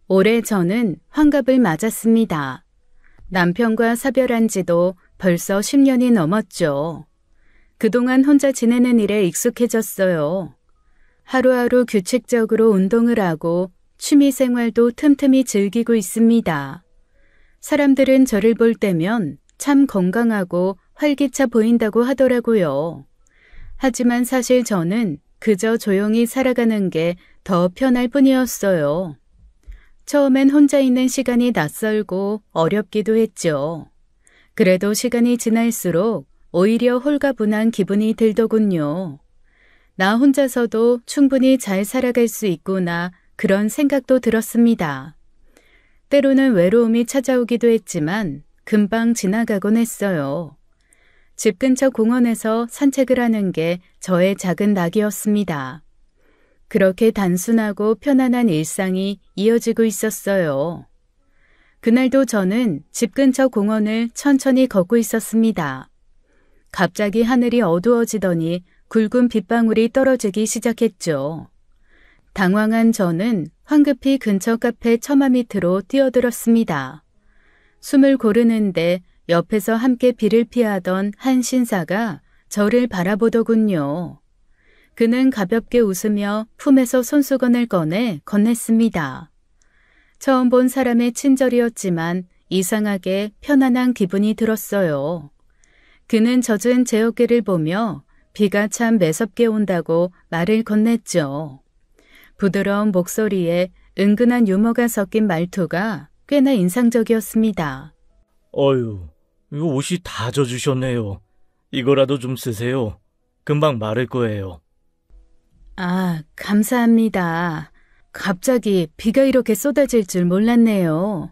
올해 저는 환갑을 맞았습니다. 남편과 사별한 지도 벌써 10년이 넘었죠. 그동안 혼자 지내는 일에 익숙해졌어요. 하루하루 규칙적으로 운동을 하고 취미 생활도 틈틈이 즐기고 있습니다. 사람들은 저를 볼 때면 참 건강하고 활기차 보인다고 하더라고요. 하지만 사실 저는 그저 조용히 살아가는 게 더 편할 뿐이었어요. 처음엔 혼자 있는 시간이 낯설고 어렵기도 했죠. 그래도 시간이 지날수록 오히려 홀가분한 기분이 들더군요. 나 혼자서도 충분히 잘 살아갈 수 있구나 그런 생각도 들었습니다. 때로는 외로움이 찾아오기도 했지만 금방 지나가곤 했어요. 집 근처 공원에서 산책을 하는 게 저의 작은 낙이었습니다. 그렇게 단순하고 편안한 일상이 이어지고 있었어요. 그날도 저는 집 근처 공원을 천천히 걷고 있었습니다. 갑자기 하늘이 어두워지더니 굵은 빗방울이 떨어지기 시작했죠. 당황한 저는 황급히 근처 카페 처마 밑으로 뛰어들었습니다. 숨을 고르는데 옆에서 함께 비를 피하던 한 신사가 저를 바라보더군요. 그는 가볍게 웃으며 품에서 손수건을 꺼내 건넸습니다. 처음 본 사람의 친절이었지만 이상하게 편안한 기분이 들었어요. 그는 젖은 제 어깨를 보며 비가 참 매섭게 온다고 말을 건넸죠. 부드러운 목소리에 은근한 유머가 섞인 말투가 꽤나 인상적이었습니다. 어휴, 이거 옷이 다 젖으셨네요. 이거라도 좀 쓰세요. 금방 마를 거예요. 아, 감사합니다. 갑자기 비가 이렇게 쏟아질 줄 몰랐네요.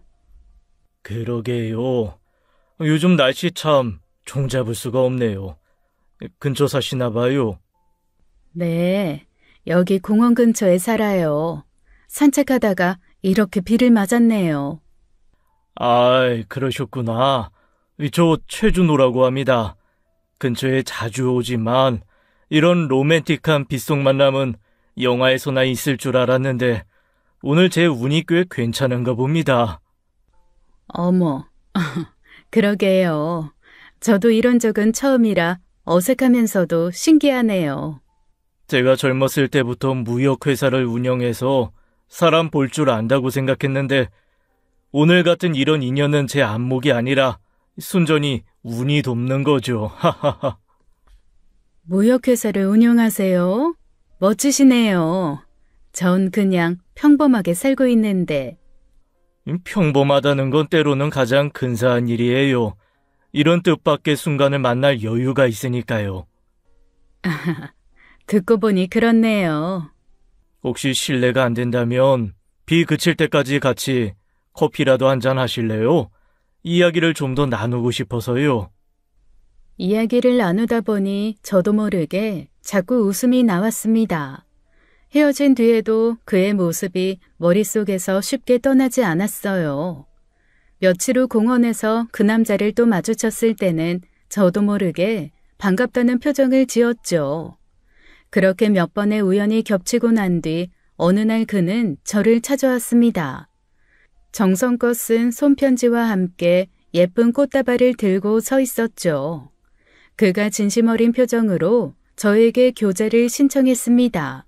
그러게요. 요즘 날씨 참 종잡을 수가 없네요. 근처 사시나 봐요. 네, 여기 공원 근처에 살아요. 산책하다가 이렇게 비를 맞았네요. 아이, 그러셨구나. 저 최준호라고 합니다. 근처에 자주 오지만 이런 로맨틱한 빗속 만남은 영화에서나 있을 줄 알았는데 오늘 제 운이 꽤 괜찮은가 봅니다. 어머, 그러게요. 저도 이런 적은 처음이라 어색하면서도 신기하네요. 제가 젊었을 때부터 무역회사를 운영해서 사람 볼 줄 안다고 생각했는데 오늘 같은 이런 인연은 제 안목이 아니라 순전히 운이 돕는 거죠. 하하하. 무역회사를 운영하세요? 멋지시네요. 전 그냥 평범하게 살고 있는데. 평범하다는 건 때로는 가장 근사한 일이에요. 이런 뜻밖의 순간을 만날 여유가 있으니까요. 듣고 보니 그렇네요. 혹시 실례가 안 된다면 비 그칠 때까지 같이 커피라도 한잔 하실래요? 이야기를 좀 더 나누고 싶어서요. 이야기를 나누다 보니 저도 모르게 자꾸 웃음이 나왔습니다. 헤어진 뒤에도 그의 모습이 머릿속에서 쉽게 떠나지 않았어요. 며칠 후 공원에서 그 남자를 또 마주쳤을 때는 저도 모르게 반갑다는 표정을 지었죠. 그렇게 몇 번의 우연이 겹치고 난 뒤 어느 날 그는 저를 찾아왔습니다. 정성껏 쓴 손편지와 함께 예쁜 꽃다발을 들고 서 있었죠. 그가 진심 어린 표정으로 저에게 교제를 신청했습니다.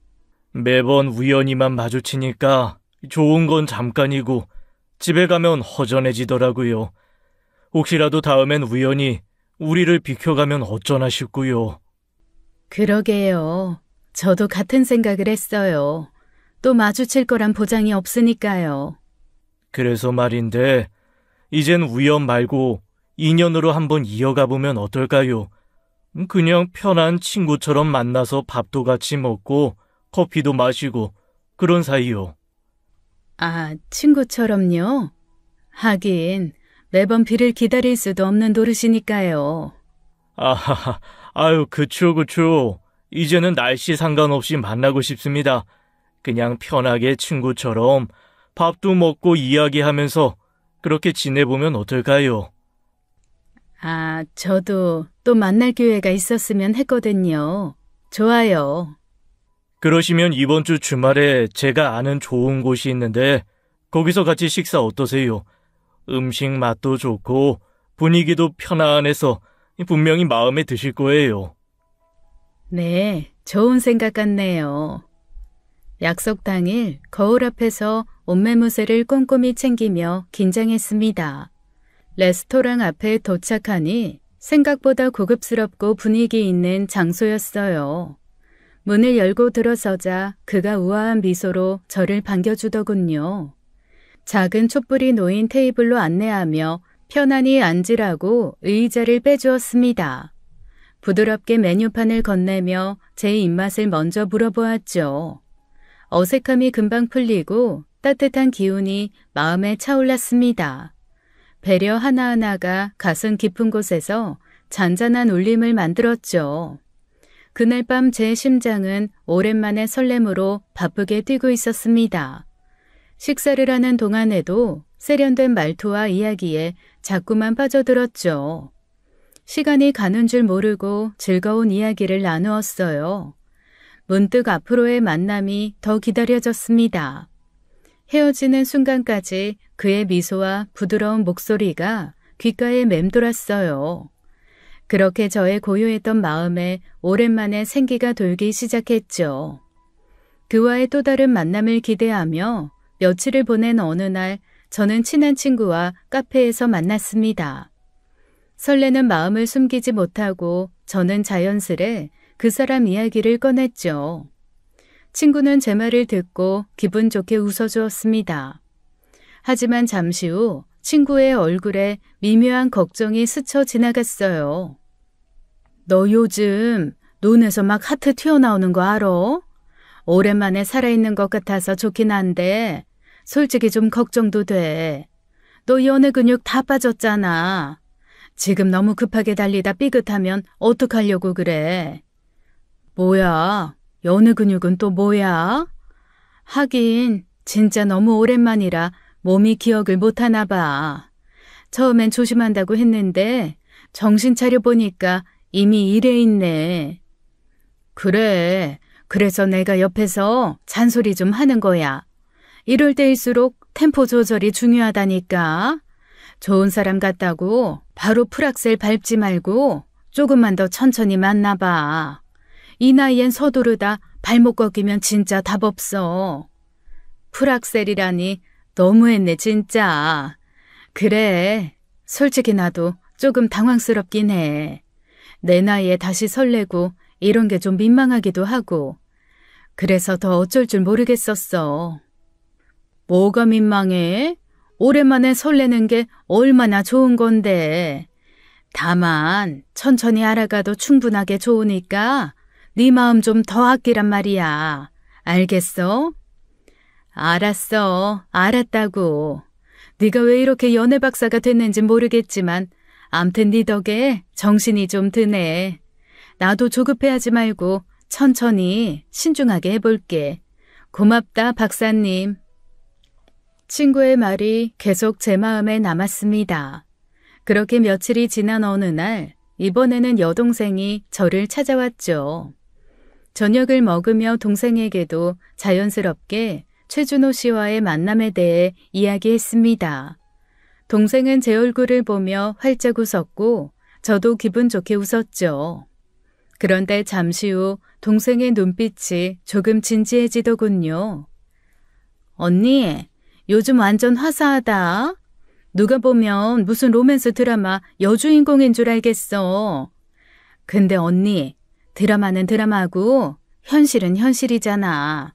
매번 우연히만 마주치니까 좋은 건 잠깐이고 집에 가면 허전해지더라고요. 혹시라도 다음엔 우연히 우리를 비켜가면 어쩌나 싶고요. 그러게요. 저도 같은 생각을 했어요. 또 마주칠 거란 보장이 없으니까요. 그래서 말인데 이젠 우연 말고 인연으로 한번 이어가 보면 어떨까요? 그냥 편한 친구처럼 만나서 밥도 같이 먹고 커피도 마시고 그런 사이요. 아, 친구처럼요? 하긴 매번 비를 기다릴 수도 없는 노릇이니까요. 아하하, 아유, 그쵸. 이제는 날씨 상관없이 만나고 싶습니다. 그냥 편하게 친구처럼 밥도 먹고 이야기하면서 그렇게 지내보면 어떨까요? 아, 저도 또 만날 기회가 있었으면 했거든요. 좋아요. 그러시면 이번 주 주말에 제가 아는 좋은 곳이 있는데 거기서 같이 식사 어떠세요? 음식 맛도 좋고 분위기도 편안해서 분명히 마음에 드실 거예요. 네, 좋은 생각 같네요. 약속 당일 거울 앞에서 옷매무새를 꼼꼼히 챙기며 긴장했습니다. 레스토랑 앞에 도착하니 생각보다 고급스럽고 분위기 있는 장소였어요. 문을 열고 들어서자 그가 우아한 미소로 저를 반겨주더군요. 작은 촛불이 놓인 테이블로 안내하며 편안히 앉으라고 의자를 빼주었습니다. 부드럽게 메뉴판을 건네며 제 입맛을 먼저 물어보았죠. 어색함이 금방 풀리고 따뜻한 기운이 마음에 차올랐습니다. 배려 하나하나가 가슴 깊은 곳에서 잔잔한 울림을 만들었죠. 그날 밤 제 심장은 오랜만에 설렘으로 바쁘게 뛰고 있었습니다. 식사를 하는 동안에도 세련된 말투와 이야기에 자꾸만 빠져들었죠. 시간이 가는 줄 모르고 즐거운 이야기를 나누었어요. 문득 앞으로의 만남이 더 기다려졌습니다. 헤어지는 순간까지 그의 미소와 부드러운 목소리가 귓가에 맴돌았어요. 그렇게 저의 고요했던 마음에 오랜만에 생기가 돌기 시작했죠. 그와의 또 다른 만남을 기대하며 며칠을 보낸 어느 날 저는 친한 친구와 카페에서 만났습니다. 설레는 마음을 숨기지 못하고 저는 자연스레 그 사람 이야기를 꺼냈죠. 친구는 제 말을 듣고 기분 좋게 웃어주었습니다. 하지만 잠시 후 친구의 얼굴에 미묘한 걱정이 스쳐 지나갔어요. 너 요즘 눈에서 막 하트 튀어나오는 거 알아? 오랜만에 살아있는 것 같아서 좋긴 한데 솔직히 좀 걱정도 돼. 너 연애 근육 다 빠졌잖아. 지금 너무 급하게 달리다 삐끗하면 어떡하려고 그래? 뭐야? 연애 근육은 또 뭐야? 하긴 진짜 너무 오랜만이라 몸이 기억을 못하나 봐. 처음엔 조심한다고 했는데 정신 차려보니까 이미 이래 있네. 그래, 그래서 내가 옆에서 잔소리 좀 하는 거야. 이럴 때일수록 템포 조절이 중요하다니까. 좋은 사람 같다고 바로 풀악셀 밟지 말고 조금만 더 천천히 만나봐. 이 나이엔 서두르다 발목 꺾이면 진짜 답 없어. 풀악셀이라니 너무했네 진짜. 그래, 솔직히 나도 조금 당황스럽긴 해. 내 나이에 다시 설레고 이런 게 좀 민망하기도 하고. 그래서 더 어쩔 줄 모르겠었어. 뭐가 민망해? 오랜만에 설레는 게 얼마나 좋은 건데. 다만 천천히 알아가도 충분하게 좋으니까 네 마음 좀 더 아끼란 말이야. 알겠어? 알았어. 알았다고. 네가 왜 이렇게 연애 박사가 됐는지 모르겠지만 암튼 네 덕에 정신이 좀 드네. 나도 조급해하지 말고 천천히 신중하게 해볼게. 고맙다 박사님. 친구의 말이 계속 제 마음에 남았습니다. 그렇게 며칠이 지난 어느 날 이번에는 여동생이 저를 찾아왔죠. 저녁을 먹으며 동생에게도 자연스럽게 최준호 씨와의 만남에 대해 이야기했습니다. 동생은 제 얼굴을 보며 활짝 웃었고 저도 기분 좋게 웃었죠. 그런데 잠시 후 동생의 눈빛이 조금 진지해지더군요. 언니, 요즘 완전 화사하다. 누가 보면 무슨 로맨스 드라마 여주인공인 줄 알겠어. 근데 언니, 드라마는 드라마고 현실은 현실이잖아.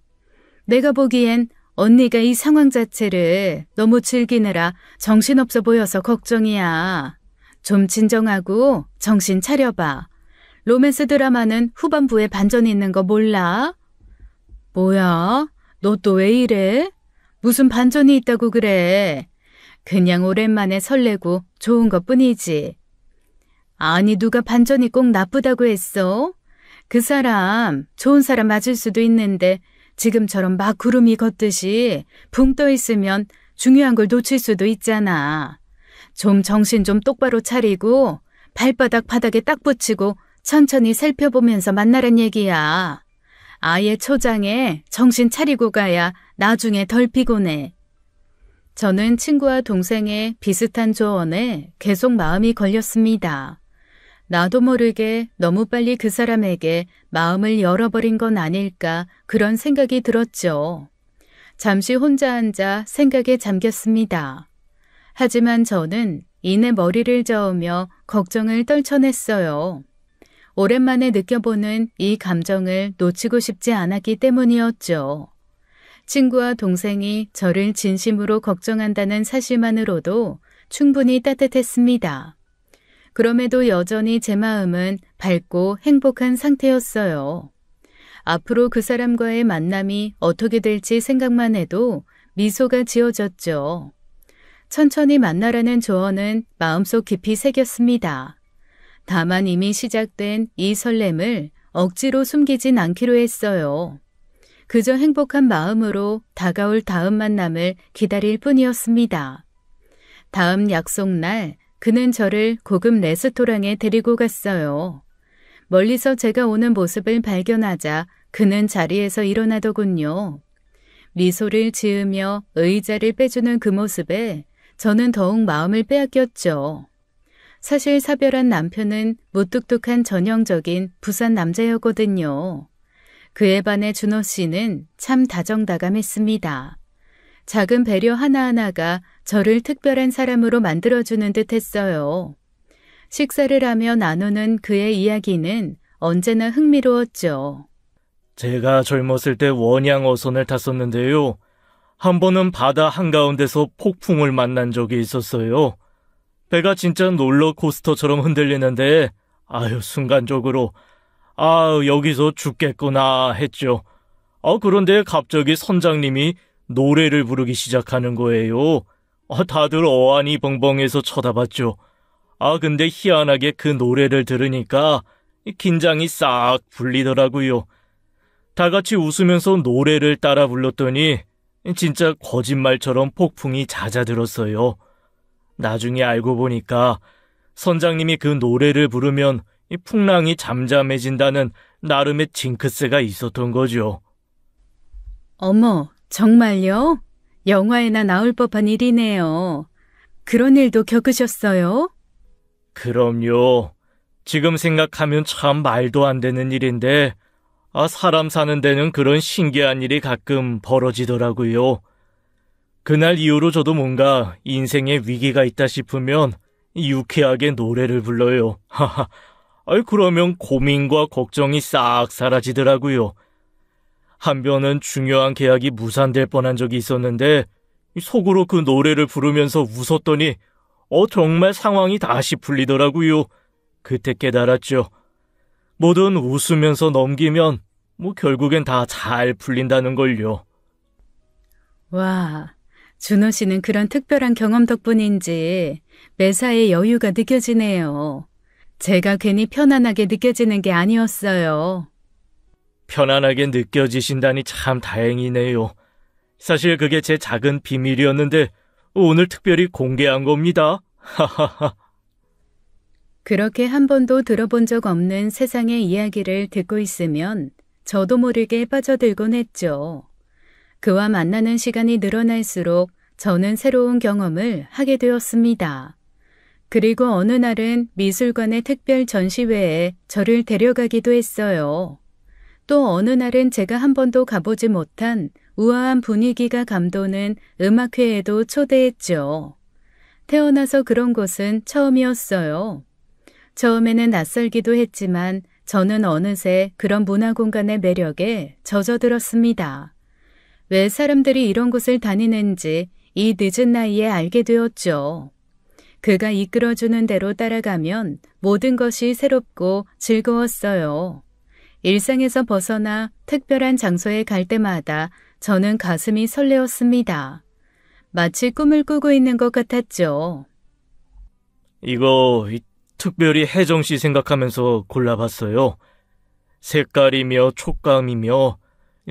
내가 보기엔 언니가 이 상황 자체를 너무 즐기느라 정신없어 보여서 걱정이야. 좀 진정하고 정신 차려봐. 로맨스 드라마는 후반부에 반전이 있는 거 몰라? 뭐야? 너 또 왜 이래? 무슨 반전이 있다고 그래? 그냥 오랜만에 설레고 좋은 것뿐이지. 아니 누가 반전이 꼭 나쁘다고 했어? 그 사람 좋은 사람 맞을 수도 있는데 지금처럼 막 구름이 걷듯이 붕 떠 있으면 중요한 걸 놓칠 수도 있잖아. 좀 정신 좀 똑바로 차리고 발바닥 바닥에 딱 붙이고 천천히 살펴보면서 만나란 얘기야. 아예 초장에 정신 차리고 가야 나중에 덜 피곤해. 저는 친구와 동생의 비슷한 조언에 계속 마음이 걸렸습니다. 나도 모르게 너무 빨리 그 사람에게 마음을 열어버린 건 아닐까 그런 생각이 들었죠. 잠시 혼자 앉아 생각에 잠겼습니다. 하지만 저는 이내 머리를 저으며 걱정을 떨쳐냈어요. 오랜만에 느껴보는 이 감정을 놓치고 싶지 않았기 때문이었죠. 친구와 동생이 저를 진심으로 걱정한다는 사실만으로도 충분히 따뜻했습니다. 그럼에도 여전히 제 마음은 밝고 행복한 상태였어요. 앞으로 그 사람과의 만남이 어떻게 될지 생각만 해도 미소가 지어졌죠. 천천히 만나라는 조언은 마음속 깊이 새겼습니다. 다만 이미 시작된 이 설렘을 억지로 숨기진 않기로 했어요. 그저 행복한 마음으로 다가올 다음 만남을 기다릴 뿐이었습니다. 다음 약속날 그는 저를 고급 레스토랑에 데리고 갔어요. 멀리서 제가 오는 모습을 발견하자 그는 자리에서 일어나더군요. 미소를 지으며 의자를 빼주는 그 모습에 저는 더욱 마음을 빼앗겼죠. 사실 사별한 남편은 무뚝뚝한 전형적인 부산 남자였거든요. 그에 반해 준호 씨는 참 다정다감했습니다. 작은 배려 하나하나가 저를 특별한 사람으로 만들어주는 듯 했어요. 식사를 하며 나누는 그의 이야기는 언제나 흥미로웠죠. 제가 젊었을 때 원양 어선을 탔었는데요. 한 번은 바다 한가운데서 폭풍을 만난 적이 있었어요. 배가 진짜 롤러코스터처럼 흔들리는데 순간적으로 여기서 죽겠구나 했죠. 그런데 갑자기 선장님이 노래를 부르기 시작하는 거예요. 다들 어안이 벙벙해서 쳐다봤죠. 근데 희한하게 그 노래를 들으니까 긴장이 싹 풀리더라고요. 다 같이 웃으면서 노래를 따라 불렀더니 진짜 거짓말처럼 폭풍이 잦아들었어요. 나중에 알고 보니까 선장님이 그 노래를 부르면 풍랑이 잠잠해진다는 나름의 징크스가 있었던 거죠. 어머, 정말요? 영화에나 나올 법한 일이네요. 그런 일도 겪으셨어요? 그럼요. 지금 생각하면 참 말도 안 되는 일인데 사람 사는 데는 그런 신기한 일이 가끔 벌어지더라고요. 그날 이후로 저도 뭔가 인생에 위기가 있다 싶으면 유쾌하게 노래를 불러요. 그러면 고민과 걱정이 싹 사라지더라고요. 한편은 중요한 계약이 무산될 뻔한 적이 있었는데 속으로 그 노래를 부르면서 웃었더니 정말 상황이 다시 풀리더라고요. 그때 깨달았죠. 뭐든 웃으면서 넘기면 결국엔 다 잘 풀린다는 걸요. 와, 준호 씨는 그런 특별한 경험 덕분인지 매사에 여유가 느껴지네요. 제가 괜히 편안하게 느껴지는 게 아니었어요. 편안하게 느껴지신다니 참 다행이네요. 사실 그게 제 작은 비밀이었는데 오늘 특별히 공개한 겁니다. 하하하. 그렇게 한 번도 들어본 적 없는 세상의 이야기를 듣고 있으면 저도 모르게 빠져들곤 했죠. 그와 만나는 시간이 늘어날수록 저는 새로운 경험을 하게 되었습니다. 그리고 어느 날은 미술관의 특별 전시회에 저를 데려가기도 했어요. 또 어느 날은 제가 한 번도 가보지 못한 우아한 분위기가 감도는 음악회에도 초대했죠. 태어나서 그런 곳은 처음이었어요. 처음에는 낯설기도 했지만 저는 어느새 그런 문화 공간의 매력에 젖어들었습니다. 왜 사람들이 이런 곳을 다니는지 이 늦은 나이에 알게 되었죠. 그가 이끌어주는 대로 따라가면 모든 것이 새롭고 즐거웠어요. 일상에서 벗어나 특별한 장소에 갈 때마다 저는 가슴이 설레었습니다. 마치 꿈을 꾸고 있는 것 같았죠. 이거 특별히 혜정 씨 생각하면서 골라봤어요. 색깔이며 촉감이며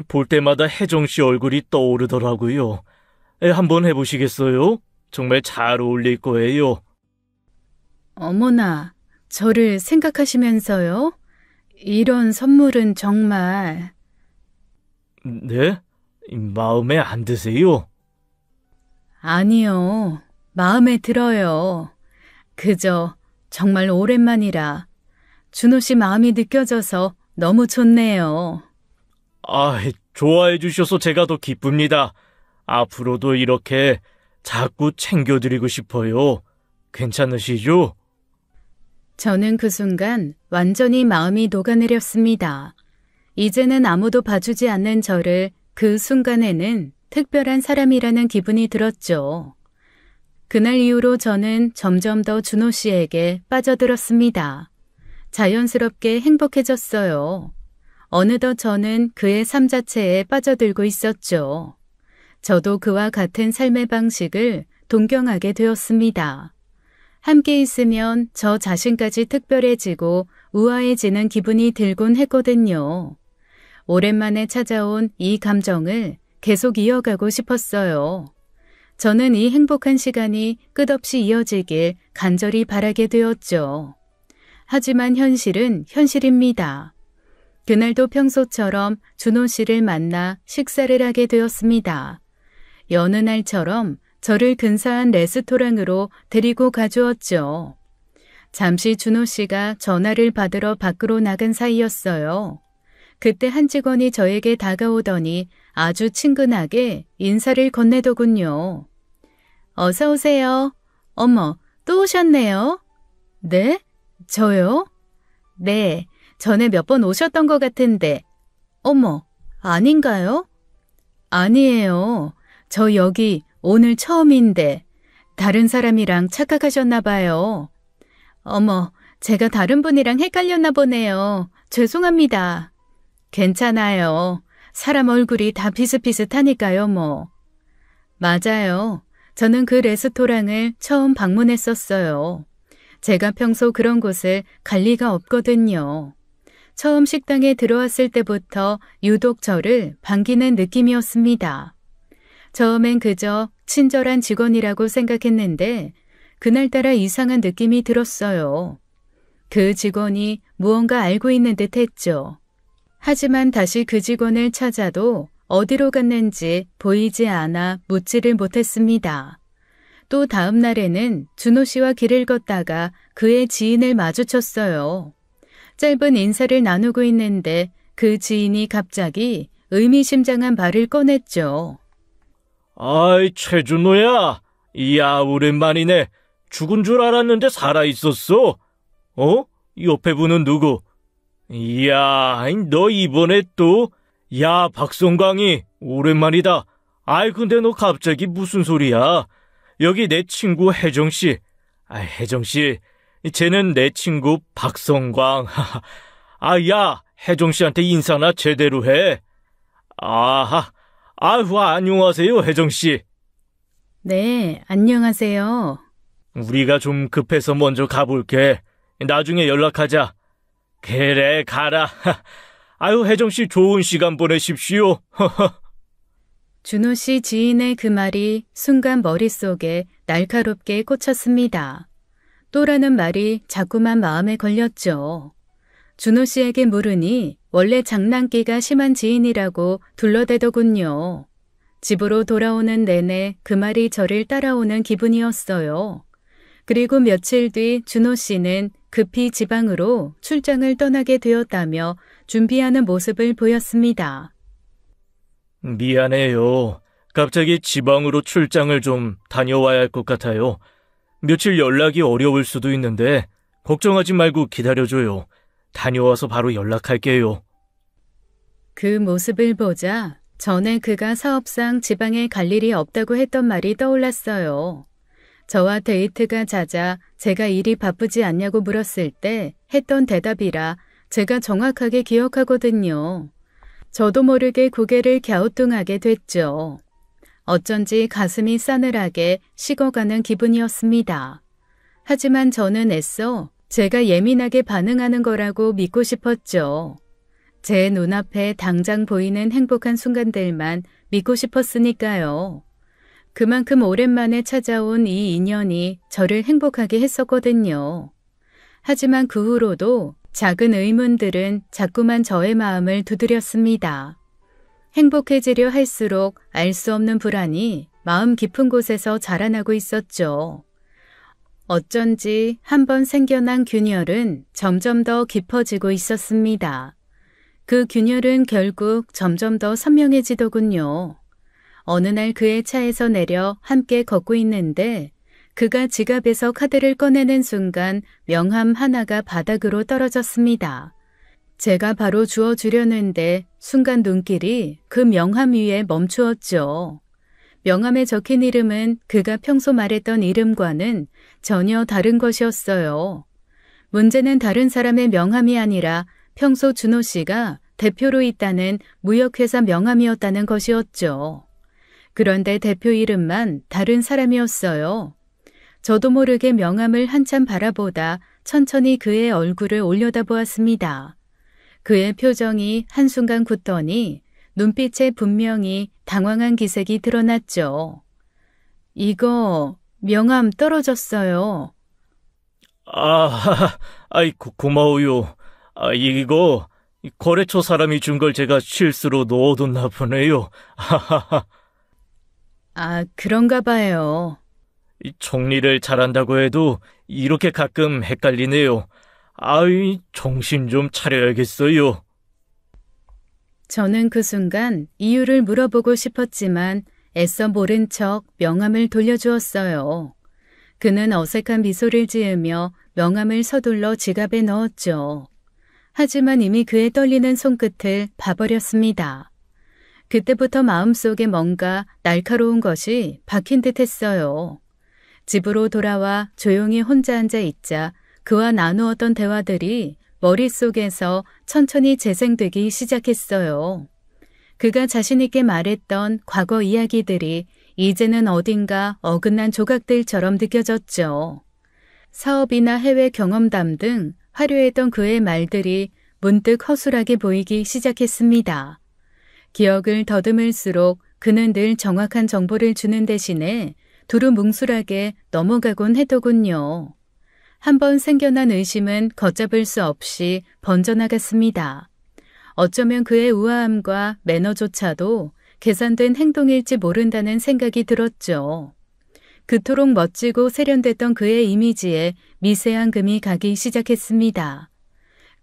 볼 때마다 혜정 씨 얼굴이 떠오르더라고요. 한번 해보시겠어요? 정말 잘 어울릴 거예요. 어머나, 저를 생각하시면서요? 이런 선물은 정말... 네? 마음에 안 드세요? 아니요. 마음에 들어요. 그저 정말 오랜만이라 준호 씨 마음이 느껴져서 너무 좋네요. 아, 좋아해 주셔서 제가 더 기쁩니다. 앞으로도 이렇게 자꾸 챙겨드리고 싶어요. 괜찮으시죠? 저는 그 순간 완전히 마음이 녹아내렸습니다. 이제는 아무도 봐주지 않는 저를 그 순간에는 특별한 사람이라는 기분이 들었죠. 그날 이후로 저는 점점 더 준호 씨에게 빠져들었습니다. 자연스럽게 행복해졌어요. 어느덧 저는 그의 삶 자체에 빠져들고 있었죠. 저도 그와 같은 삶의 방식을 동경하게 되었습니다. 함께 있으면 저 자신까지 특별해지고 우아해지는 기분이 들곤 했거든요. 오랜만에 찾아온 이 감정을 계속 이어가고 싶었어요. 저는 이 행복한 시간이 끝없이 이어지길 간절히 바라게 되었죠. 하지만 현실은 현실입니다. 그날도 평소처럼 준호 씨를 만나 식사를 하게 되었습니다. 여느 날처럼 저를 근사한 레스토랑으로 데리고 가주었죠. 잠시 준호 씨가 전화를 받으러 밖으로 나간 사이였어요. 그때 한 직원이 저에게 다가오더니 아주 친근하게 인사를 건네더군요. 어서 오세요. 어머, 또 오셨네요. 네? 저요? 네, 전에 몇 번 오셨던 것 같은데. 어머, 아닌가요? 아니에요. 저 여기 오늘 처음인데 다른 사람이랑 착각하셨나 봐요. 어머, 제가 다른 분이랑 헷갈렸나 보네요. 죄송합니다. 괜찮아요. 사람 얼굴이 다 비슷비슷하니까요, 뭐. 맞아요. 저는 그 레스토랑을 처음 방문했었어요. 제가 평소 그런 곳을 갈 리가 없거든요. 처음 식당에 들어왔을 때부터 유독 저를 반기는 느낌이었습니다. 처음엔 그저 친절한 직원이라고 생각했는데 그날따라 이상한 느낌이 들었어요. 그 직원이 무언가 알고 있는 듯 했죠. 하지만 다시 그 직원을 찾아도 어디로 갔는지 보이지 않아 묻지를 못했습니다. 또 다음 날에는 준호 씨와 길을 걷다가 그의 지인을 마주쳤어요. 짧은 인사를 나누고 있는데 그 지인이 갑자기 의미심장한 말을 꺼냈죠. 아이, 최준호야. 이야, 오랜만이네. 죽은 줄 알았는데 살아있었어. 어? 옆에 분은 누구? 이야, 너 이번에 또? 야, 박성광이, 오랜만이다. 아이, 근데 너 갑자기 무슨 소리야? 여기 내 친구 혜정씨. 아, 혜정씨. 쟤는 내 친구 박성광. 아, 야, 혜정씨한테 인사나 제대로 해. 아하. 아휴, 안녕하세요, 혜정씨. 네, 안녕하세요. 우리가 좀 급해서 먼저 가볼게. 나중에 연락하자. 그래, 가라. 아유, 혜정씨 좋은 시간 보내십시오. 준호 씨 지인의 그 말이 순간 머릿속에 날카롭게 꽂혔습니다. 또라는 말이 자꾸만 마음에 걸렸죠. 준호 씨에게 물으니 원래 장난기가 심한 지인이라고 둘러대더군요. 집으로 돌아오는 내내 그 말이 저를 따라오는 기분이었어요. 그리고 며칠 뒤 준호 씨는 급히 지방으로 출장을 떠나게 되었다며 준비하는 모습을 보였습니다. 미안해요. 갑자기 지방으로 출장을 좀 다녀와야 할 것 같아요. 며칠 연락이 어려울 수도 있는데 걱정하지 말고 기다려줘요. 다녀와서 바로 연락할게요. 그 모습을 보자 전에 그가 사업상 지방에 갈 일이 없다고 했던 말이 떠올랐어요. 저와 데이트가 잦아 제가 일이 바쁘지 않냐고 물었을 때 했던 대답이라 제가 정확하게 기억하거든요. 저도 모르게 고개를 갸우뚱하게 됐죠. 어쩐지 가슴이 싸늘하게 식어가는 기분이었습니다. 하지만 저는 애써 제가 예민하게 반응하는 거라고 믿고 싶었죠. 제 눈앞에 당장 보이는 행복한 순간들만 믿고 싶었으니까요. 그만큼 오랜만에 찾아온 이 인연이 저를 행복하게 했었거든요. 하지만 그 후로도 작은 의문들은 자꾸만 저의 마음을 두드렸습니다. 행복해지려 할수록 알 수 없는 불안이 마음 깊은 곳에서 자라나고 있었죠. 어쩐지 한번 생겨난 균열은 점점 더 깊어지고 있었습니다. 그 균열은 결국 점점 더 선명해지더군요. 어느 날 그의 차에서 내려 함께 걷고 있는데 그가 지갑에서 카드를 꺼내는 순간 명함 하나가 바닥으로 떨어졌습니다. 제가 바로 주워주려는데 순간 눈길이 그 명함 위에 멈추었죠. 명함에 적힌 이름은 그가 평소 말했던 이름과는 전혀 다른 것이었어요. 문제는 다른 사람의 명함이 아니라 평소 준호 씨가 대표로 있다는 무역회사 명함이었다는 것이었죠. 그런데 대표 이름만 다른 사람이었어요. 저도 모르게 명함을 한참 바라보다 천천히 그의 얼굴을 올려다보았습니다. 그의 표정이 한순간 굳더니 눈빛에 분명히 당황한 기색이 드러났죠. 이거 명함 떨어졌어요. 고마워요. 이거 거래처 사람이 준 걸 제가 실수로 넣어뒀나 보네요. 그런가 봐요. 정리를 잘한다고 해도 이렇게 가끔 헷갈리네요. 정신 좀 차려야겠어요. 저는 그 순간 이유를 물어보고 싶었지만 애써 모른 척 명함을 돌려주었어요. 그는 어색한 미소를 지으며 명함을 서둘러 지갑에 넣었죠. 하지만 이미 그의 떨리는 손끝을 봐버렸습니다. 그때부터 마음속에 뭔가 날카로운 것이 박힌 듯 했어요. 집으로 돌아와 조용히 혼자 앉아 있자 그와 나누었던 대화들이 머릿속에서 천천히 재생되기 시작했어요. 그가 자신있게 말했던 과거 이야기들이 이제는 어딘가 어긋난 조각들처럼 느껴졌죠. 사업이나 해외 경험담 등 화려했던 그의 말들이 문득 허술하게 보이기 시작했습니다. 기억을 더듬을수록 그는 늘 정확한 정보를 주는 대신에 두루뭉술하게 넘어가곤 했더군요. 한번 생겨난 의심은 걷잡을 수 없이 번져나갔습니다. 어쩌면 그의 우아함과 매너조차도 계산된 행동일지 모른다는 생각이 들었죠. 그토록 멋지고 세련됐던 그의 이미지에 미세한 금이 가기 시작했습니다.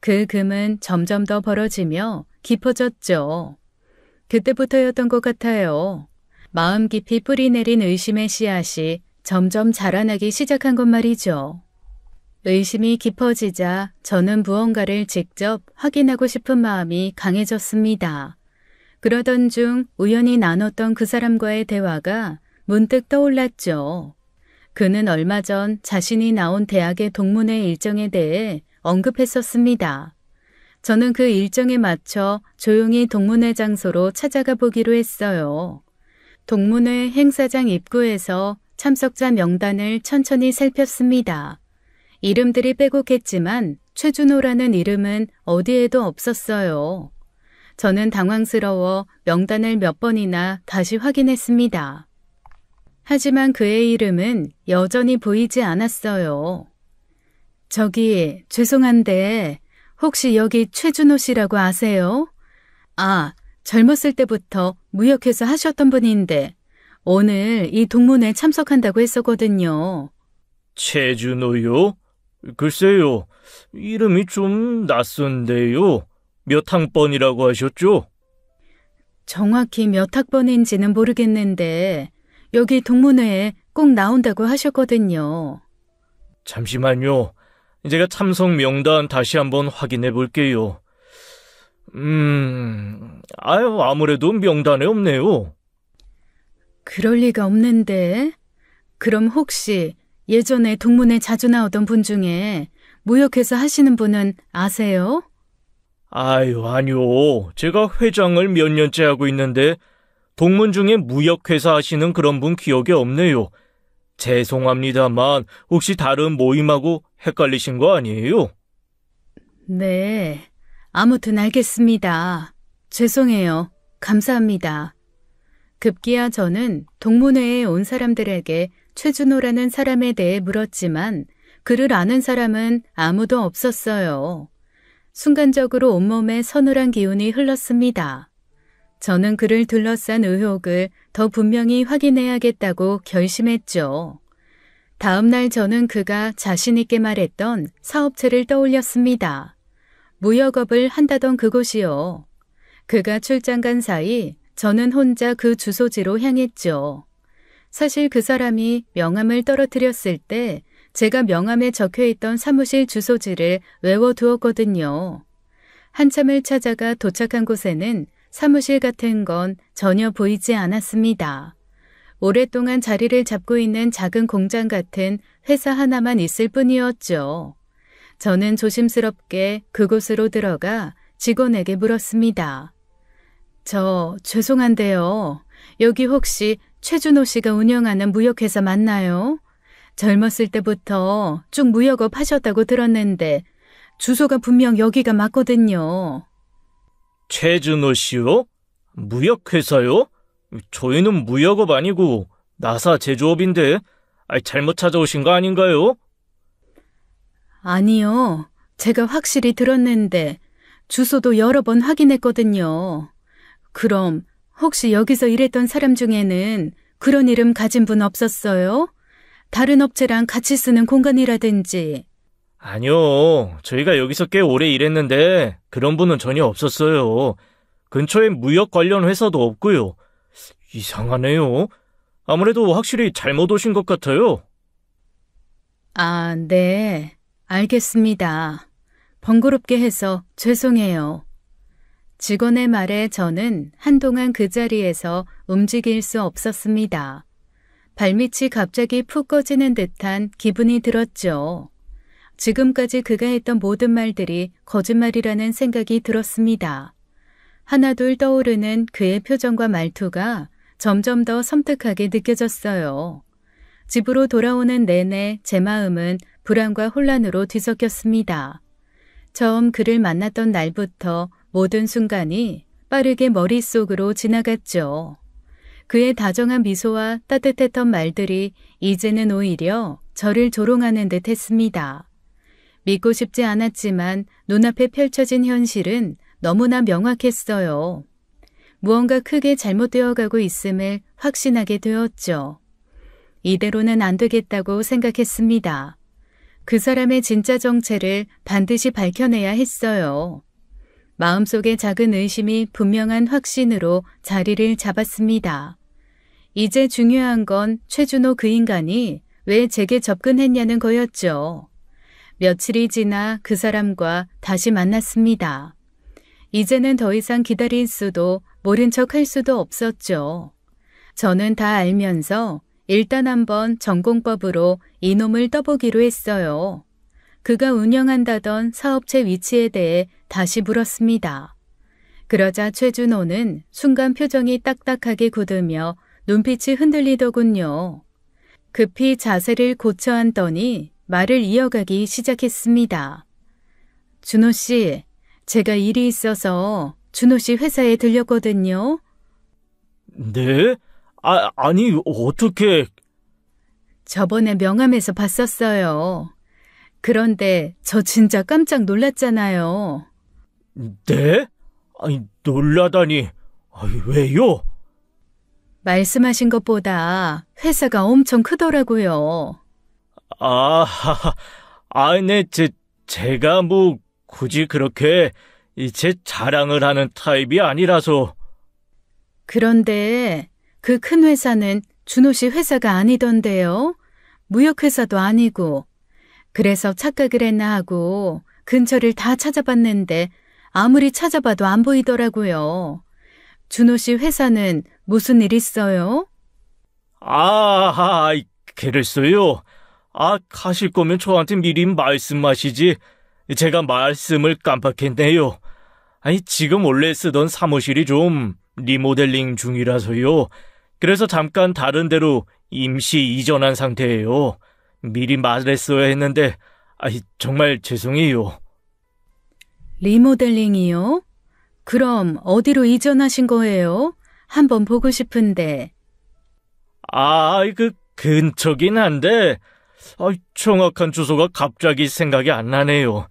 그 금은 점점 더 벌어지며 깊어졌죠. 그때부터였던 것 같아요. 마음 깊이 뿌리내린 의심의 씨앗이 점점 자라나기 시작한 것 말이죠. 의심이 깊어지자 저는 무언가를 직접 확인하고 싶은 마음이 강해졌습니다. 그러던 중 우연히 나눴던 그 사람과의 대화가 문득 떠올랐죠. 그는 얼마 전 자신이 나온 대학의 동문회 일정에 대해 언급했었습니다. 저는 그 일정에 맞춰 조용히 동문회 장소로 찾아가 보기로 했어요. 동문회 행사장 입구에서 참석자 명단을 천천히 살폈습니다. 이름들이 빼곡했지만 최준호라는 이름은 어디에도 없었어요. 저는 당황스러워 명단을 몇 번이나 다시 확인했습니다. 하지만 그의 이름은 여전히 보이지 않았어요. 저기 죄송한데 혹시 여기 최준호 씨라고 아세요? 젊었을 때부터 무역회사 하셨던 분인데 오늘 이 동문회에 참석한다고 했었거든요. 최준호요? 글쎄요, 이름이 좀 낯선데요. 몇 학번이라고 하셨죠? 정확히 몇 학번인지는 모르겠는데 여기 동문회에 꼭 나온다고 하셨거든요. 잠시만요. 제가 참석 명단 다시 한번 확인해 볼게요. 아무래도 명단에 없네요. 그럴 리가 없는데. 그럼 혹시 예전에 동문회 자주 나오던 분 중에 무역회사 하시는 분은 아세요? 아니요. 제가 회장을 몇 년째 하고 있는데 동문 중에 무역회사 하시는 그런 분 기억이 없네요. 죄송합니다만 혹시 다른 모임하고 헷갈리신 거 아니에요? 네, 아무튼 알겠습니다. 죄송해요. 감사합니다. 급기야 저는 동문회에 온 사람들에게 최준호라는 사람에 대해 물었지만 그를 아는 사람은 아무도 없었어요. 순간적으로 온몸에 서늘한 기운이 흘렀습니다. 저는 그를 둘러싼 의혹을 더 분명히 확인해야겠다고 결심했죠. 다음 날 저는 그가 자신 있게 말했던 사업체를 떠올렸습니다. 무역업을 한다던 그곳이요. 그가 출장 간 사이 저는 혼자 그 주소지로 향했죠. 사실 그 사람이 명함을 떨어뜨렸을 때 제가 명함에 적혀있던 사무실 주소지를 외워두었거든요. 한참을 찾아가 도착한 곳에는 사무실 같은 건 전혀 보이지 않았습니다. 오랫동안 자리를 잡고 있는 작은 공장 같은 회사 하나만 있을 뿐이었죠. 저는 조심스럽게 그곳으로 들어가 직원에게 물었습니다. 죄송한데요. 여기 혹시 최준호 씨가 운영하는 무역회사 맞나요? 젊었을 때부터 쭉 무역업 하셨다고 들었는데 주소가 분명 여기가 맞거든요. 최준호 씨요? 무역회사요? 저희는 무역업 아니고 나사 제조업인데 잘못 찾아오신 거 아닌가요? 아니요. 제가 확실히 들었는데 주소도 여러 번 확인했거든요. 그럼 혹시 여기서 일했던 사람 중에는 그런 이름 가진 분 없었어요? 다른 업체랑 같이 쓰는 공간이라든지. 아니요. 저희가 여기서 꽤 오래 일했는데 그런 분은 전혀 없었어요. 근처에 무역 관련 회사도 없고요. 이상하네요. 아무래도 확실히 잘못 오신 것 같아요. 아, 네. 알겠습니다. 번거롭게 해서 죄송해요. 직원의 말에 저는 한동안 그 자리에서 움직일 수 없었습니다. 발밑이 갑자기 푹 꺼지는 듯한 기분이 들었죠. 지금까지 그가 했던 모든 말들이 거짓말이라는 생각이 들었습니다. 하나둘 떠오르는 그의 표정과 말투가 점점 더 섬뜩하게 느껴졌어요. 집으로 돌아오는 내내 제 마음은 불안과 혼란으로 뒤섞였습니다. 처음 그를 만났던 날부터 모든 순간이 빠르게 머릿속으로 지나갔죠. 그의 다정한 미소와 따뜻했던 말들이 이제는 오히려 저를 조롱하는 듯 했습니다. 믿고 싶지 않았지만 눈앞에 펼쳐진 현실은 너무나 명확했어요. 무언가 크게 잘못되어 가고 있음을 확신하게 되었죠. 이대로는 안 되겠다고 생각했습니다. 그 사람의 진짜 정체를 반드시 밝혀내야 했어요. 마음속의 작은 의심이 분명한 확신으로 자리를 잡았습니다. 이제 중요한 건 최준호 그 인간이 왜 제게 접근했냐는 거였죠. 며칠이 지나 그 사람과 다시 만났습니다. 이제는 더 이상 기다릴 수도 모른 척 할 수도 없었죠. 저는 다 알면서 일단 한번 전공법으로 이놈을 떠보기로 했어요. 그가 운영한다던 사업체 위치에 대해 다시 물었습니다. 그러자 최준호는 순간 표정이 딱딱하게 굳으며 눈빛이 흔들리더군요. 급히 자세를 고쳐 앉더니 말을 이어가기 시작했습니다. 준호 씨, 제가 일이 있어서 준호 씨 회사에 들렸거든요. 네? 아니, 어떻게... 저번에 명함에서 봤었어요. 그런데 저 진짜 깜짝 놀랐잖아요. 네? 아니, 놀라다니. 왜요? 말씀하신 것보다 회사가 엄청 크더라고요. 네, 제가 굳이 그렇게 제 자랑을 하는 타입이 아니라서. 그런데 그 큰 회사는 준호 씨 회사가 아니던데요. 무역회사도 아니고. 그래서 착각을 했나 하고 근처를 다 찾아봤는데 아무리 찾아봐도 안 보이더라고요. 준호 씨 회사는 무슨 일 있어요? 그랬어요. 가실 거면 저한테 미리 말씀하시지. 제가 말씀을 깜빡했네요. 지금 원래 쓰던 사무실이 좀 리모델링 중이라서요. 그래서 잠깐 다른 데로 임시 이전한 상태예요. 미리 말했어야 했는데, 정말 죄송해요. 리모델링이요? 그럼 어디로 이전하신 거예요? 한번 보고 싶은데. 근처긴 한데, 정확한 주소가 갑자기 생각이 안 나네요.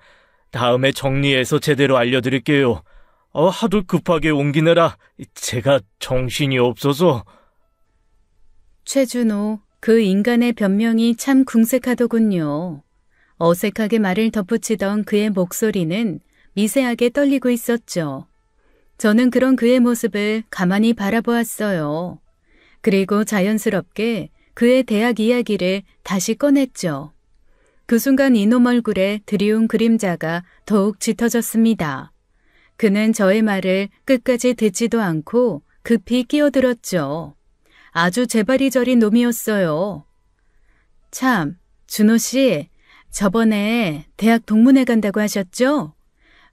다음에 정리해서 제대로 알려드릴게요. 하도 급하게 옮기느라 제가 정신이 없어서. 최준호, 그 인간의 변명이 참 궁색하더군요. 어색하게 말을 덧붙이던 그의 목소리는 미세하게 떨리고 있었죠. 저는 그런 그의 모습을 가만히 바라보았어요. 그리고 자연스럽게 그의 대학 이야기를 다시 꺼냈죠. 그 순간 이놈 얼굴에 드리운 그림자가 더욱 짙어졌습니다. 그는 저의 말을 끝까지 듣지도 않고 급히 끼어들었죠. 아주 재발이 저린 놈이었어요. 참, 준호 씨, 저번에 대학 동문회 간다고 하셨죠?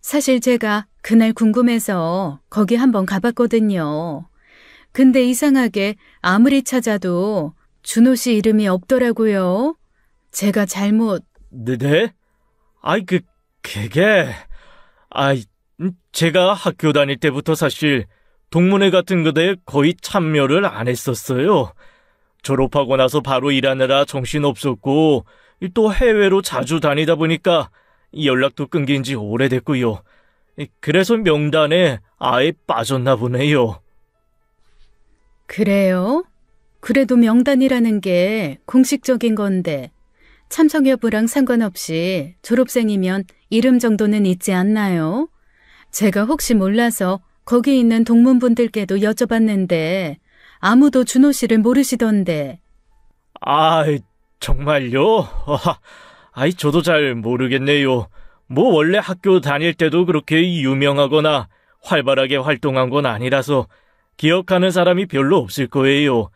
사실 제가 그날 궁금해서 거기 한번 가봤거든요. 근데 이상하게 아무리 찾아도 준호 씨 이름이 없더라고요. 제가 잘못... 네? 그게... 제가 학교 다닐 때부터 사실 동문회 같은 거에 거의 참여를 안 했었어요. 졸업하고 나서 바로 일하느라 정신없었고, 또 해외로 자주 다니다 보니까 연락도 끊긴 지 오래됐고요. 그래서 명단에 아예 빠졌나 보네요. 그래요? 그래도 명단이라는 게 공식적인 건데 참석 여부랑 상관없이 졸업생이면 이름 정도는 있지 않나요? 제가 혹시 몰라서 거기 있는 동문분들께도 여쭤봤는데 아무도 준호 씨를 모르시던데. 정말요? 저도 잘 모르겠네요. 뭐 원래 학교 다닐 때도 그렇게 유명하거나 활발하게 활동한 건 아니라서 기억하는 사람이 별로 없을 거예요.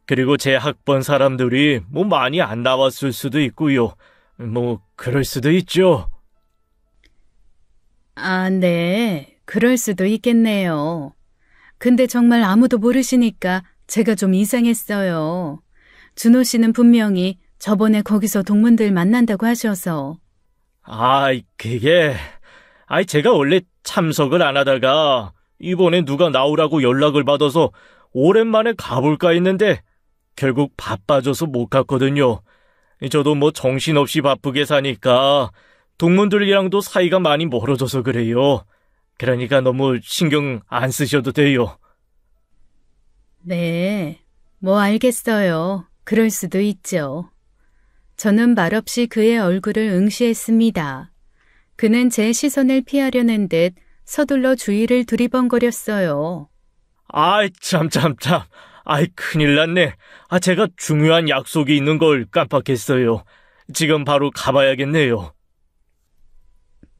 그리고 제 학번 사람들이 뭐 많이 안 나왔을 수도 있고요. 뭐 그럴 수도 있죠. 네. 그럴 수도 있겠네요. 근데 정말 아무도 모르시니까 제가 좀 이상했어요. 준호 씨는 분명히 저번에 거기서 동문들 만난다고 하셔서. 그게... 제가 원래 참석을 안 하다가 이번에 누가 나오라고 연락을 받아서 오랜만에 가볼까 했는데 결국 바빠져서 못 갔거든요. 저도 뭐 정신없이 바쁘게 사니까 동문들이랑도 사이가 많이 멀어져서 그래요. 그러니까 너무 신경 안 쓰셔도 돼요. 네, 뭐 알겠어요. 그럴 수도 있죠. 저는 말없이 그의 얼굴을 응시했습니다. 그는 제 시선을 피하려는 듯 서둘러 주위를 두리번거렸어요. 참. 큰일 났네. 제가 중요한 약속이 있는 걸 깜빡했어요. 지금 바로 가봐야겠네요.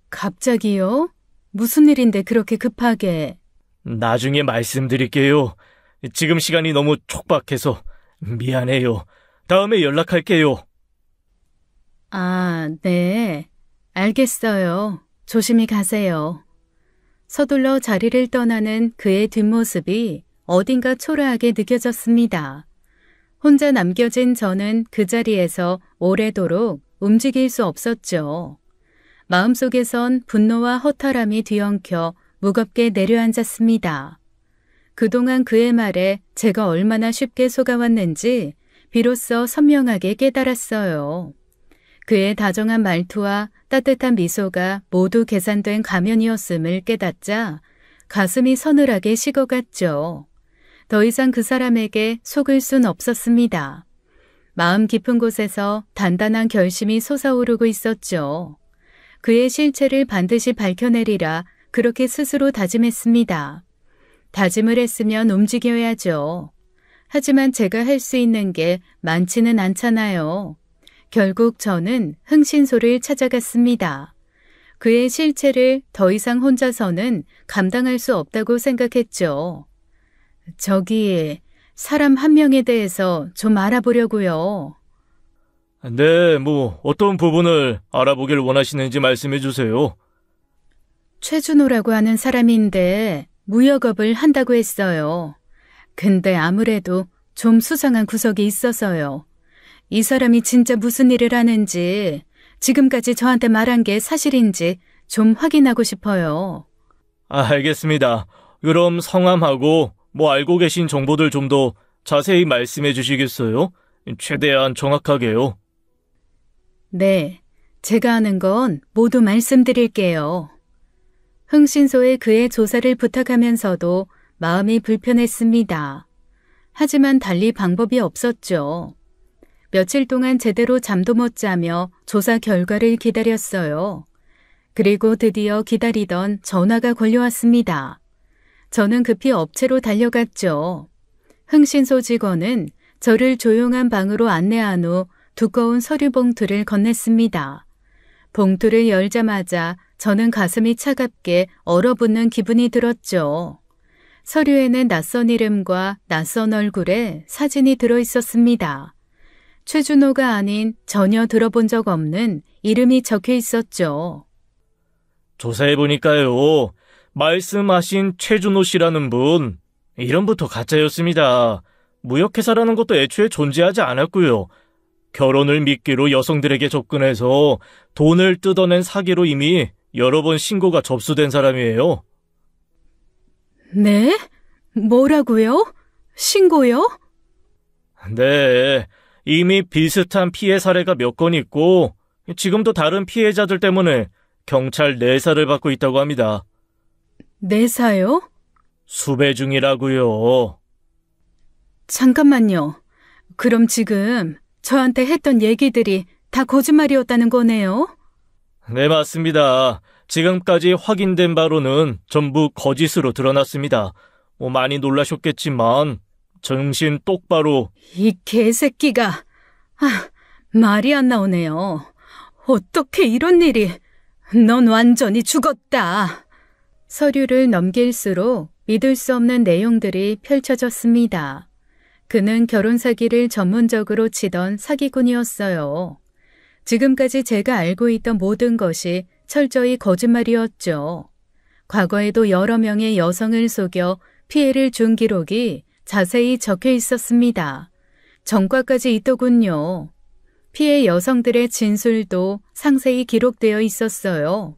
갑자기요? 무슨 일인데 그렇게 급하게? 나중에 말씀드릴게요. 지금 시간이 너무 촉박해서 미안해요. 다음에 연락할게요. 네. 알겠어요. 조심히 가세요. 서둘러 자리를 떠나는 그의 뒷모습이 어딘가 초라하게 느껴졌습니다. 혼자 남겨진 저는 그 자리에서 오래도록 움직일 수 없었죠. 마음속에선 분노와 허탈함이 뒤엉켜 무겁게 내려앉았습니다. 그동안 그의 말에 제가 얼마나 쉽게 속아왔는지 비로소 선명하게 깨달았어요. 그의 다정한 말투와 따뜻한 미소가 모두 계산된 가면이었음을 깨닫자 가슴이 서늘하게 식어갔죠. 더 이상 그 사람에게 속을 순 없었습니다. 마음 깊은 곳에서 단단한 결심이 솟아오르고 있었죠. 그의 실체를 반드시 밝혀내리라 그렇게 스스로 다짐했습니다. 다짐을 했으면 움직여야죠. 하지만 제가 할 수 있는 게 많지는 않잖아요. 결국 저는 흥신소를 찾아갔습니다. 그의 실체를 더 이상 혼자서는 감당할 수 없다고 생각했죠. 저기 사람 한 명에 대해서 좀 알아보려고요. 네, 어떤 부분을 알아보길 원하시는지 말씀해 주세요. 최준호라고 하는 사람인데 무역업을 한다고 했어요. 근데 아무래도 좀 수상한 구석이 있어서요. 이 사람이 진짜 무슨 일을 하는지 지금까지 저한테 말한 게 사실인지 좀 확인하고 싶어요. 알겠습니다. 그럼 성함하고 알고 계신 정보들 좀 더 자세히 말씀해 주시겠어요? 최대한 정확하게요. 네, 제가 아는 건 모두 말씀드릴게요. 흥신소에 그의 조사를 부탁하면서도 마음이 불편했습니다. 하지만 달리 방법이 없었죠. 며칠 동안 제대로 잠도 못 자며 조사 결과를 기다렸어요. 그리고 드디어 기다리던 전화가 걸려왔습니다. 저는 급히 업체로 달려갔죠. 흥신소 직원은 저를 조용한 방으로 안내한 후 두꺼운 서류 봉투를 건넸습니다. 봉투를 열자마자 저는 가슴이 차갑게 얼어붙는 기분이 들었죠. 서류에는 낯선 이름과 낯선 얼굴에 사진이 들어있었습니다. 최준호가 아닌 전혀 들어본 적 없는 이름이 적혀 있었죠. 조사해보니까요, 말씀하신 최준호 씨라는 분, 이름부터 가짜였습니다. 무역회사라는 것도 애초에 존재하지 않았고요. 결혼을 미끼로 여성들에게 접근해서 돈을 뜯어낸 사기로 이미 여러 번 신고가 접수된 사람이에요. 네? 뭐라고요? 신고요? 네, 이미 비슷한 피해 사례가 몇 건 있고 지금도 다른 피해자들 때문에 경찰 내사를 받고 있다고 합니다. 내사요? 수배 중이라고요. 잠깐만요. 그럼 지금 저한테 했던 얘기들이 다 거짓말이었다는 거네요? 네, 맞습니다. 지금까지 확인된 바로는 전부 거짓으로 드러났습니다. 많이 놀라셨겠지만 정신 똑바로. 이 개새끼가. 말이 안 나오네요. 어떻게 이런 일이. 넌 완전히 죽었다. 서류를 넘길수록 믿을 수 없는 내용들이 펼쳐졌습니다. 그는 결혼 사기를 전문적으로 치던 사기꾼이었어요. 지금까지 제가 알고 있던 모든 것이 철저히 거짓말이었죠. 과거에도 여러 명의 여성을 속여 피해를 준 기록이 자세히 적혀 있었습니다. 전과까지 있더군요. 피해 여성들의 진술도 상세히 기록되어 있었어요.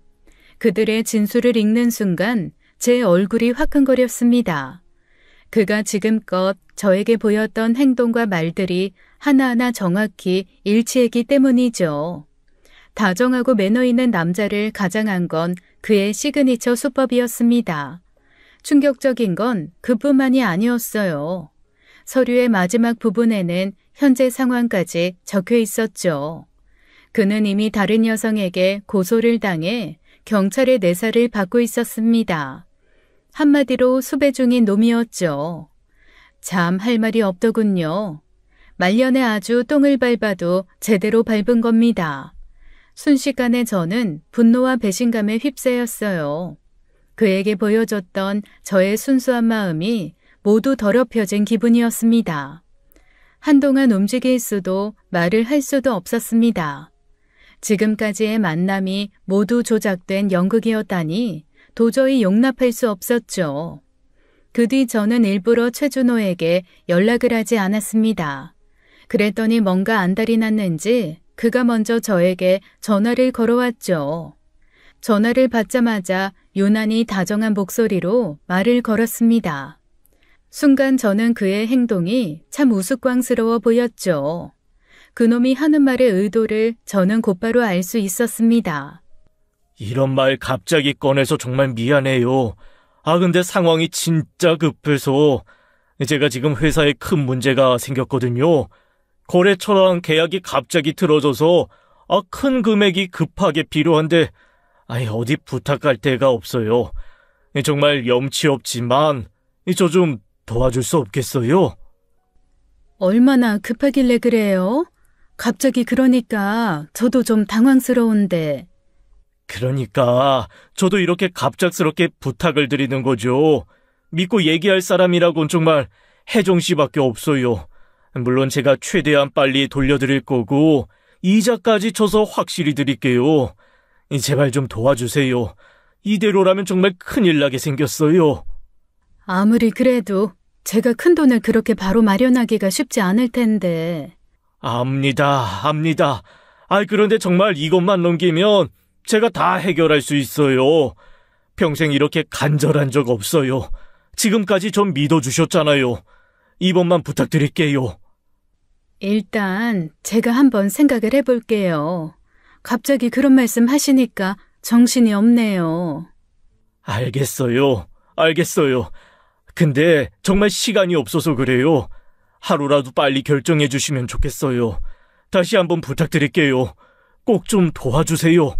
그들의 진술을 읽는 순간 제 얼굴이 화끈거렸습니다. 그가 지금껏 저에게 보였던 행동과 말들이 하나하나 정확히 일치했기 때문이죠. 다정하고 매너 있는 남자를 가장한 건 그의 시그니처 수법이었습니다. 충격적인 건 그뿐만이 아니었어요. 서류의 마지막 부분에는 현재 상황까지 적혀 있었죠. 그는 이미 다른 여성에게 고소를 당해 경찰의 내사를 받고 있었습니다. 한마디로 수배 중인 놈이었죠. 참 할 말이 없더군요. 말년에 아주 똥을 밟아도 제대로 밟은 겁니다. 순식간에 저는 분노와 배신감에 휩싸였어요. 그에게 보여줬던 저의 순수한 마음이 모두 더럽혀진 기분이었습니다. 한동안 움직일 수도 말을 할 수도 없었습니다. 지금까지의 만남이 모두 조작된 연극이었다니 도저히 용납할 수 없었죠. 그 뒤 저는 일부러 최준호에게 연락을 하지 않았습니다. 그랬더니 뭔가 안달이 났는지 그가 먼저 저에게 전화를 걸어왔죠. 전화를 받자마자 유난히 다정한 목소리로 말을 걸었습니다. 순간 저는 그의 행동이 참 우스꽝스러워 보였죠. 그놈이 하는 말의 의도를 저는 곧바로 알 수 있었습니다. 이런 말 갑자기 꺼내서 정말 미안해요. 근데 상황이 진짜 급해서 제가 지금 회사에 큰 문제가 생겼거든요. 거래처랑 계약이 갑자기 틀어져서 큰 금액이 급하게 필요한데 어디 부탁할 데가 없어요. 정말 염치 없지만 저 좀 도와줄 수 없겠어요? 얼마나 급하길래 그래요? 갑자기 그러니까 저도 좀 당황스러운데. 그러니까 저도 이렇게 갑작스럽게 부탁을 드리는 거죠. 믿고 얘기할 사람이라곤 정말 혜정 씨밖에 없어요. 물론 제가 최대한 빨리 돌려드릴 거고 이자까지 쳐서 확실히 드릴게요. 제발 좀 도와주세요. 이대로라면 정말 큰일 나게 생겼어요. 아무리 그래도 제가 큰돈을 그렇게 바로 마련하기가 쉽지 않을 텐데. 압니다. 그런데 정말 이것만 넘기면 제가 다 해결할 수 있어요. 평생 이렇게 간절한 적 없어요. 지금까지 전 믿어주셨잖아요. 이번만 부탁드릴게요. 일단 제가 한번 생각을 해볼게요. 갑자기 그런 말씀 하시니까 정신이 없네요. 알겠어요. 알겠어요. 근데 정말 시간이 없어서 그래요. 하루라도 빨리 결정해 주시면 좋겠어요. 다시 한번 부탁드릴게요. 꼭 좀 도와주세요.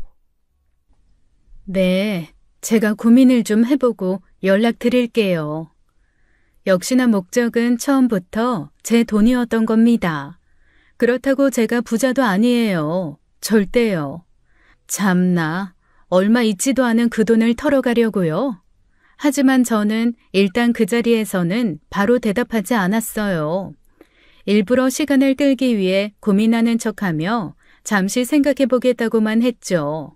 네, 제가 고민을 좀 해보고 연락드릴게요. 역시나 목적은 처음부터 제 돈이었던 겁니다. 그렇다고 제가 부자도 아니에요. 절대요. 참나, 얼마 있지도 않은 그 돈을 털어가려고요. 하지만 저는 일단 그 자리에서는 바로 대답하지 않았어요. 일부러 시간을 끌기 위해 고민하는 척하며 잠시 생각해보겠다고만 했죠.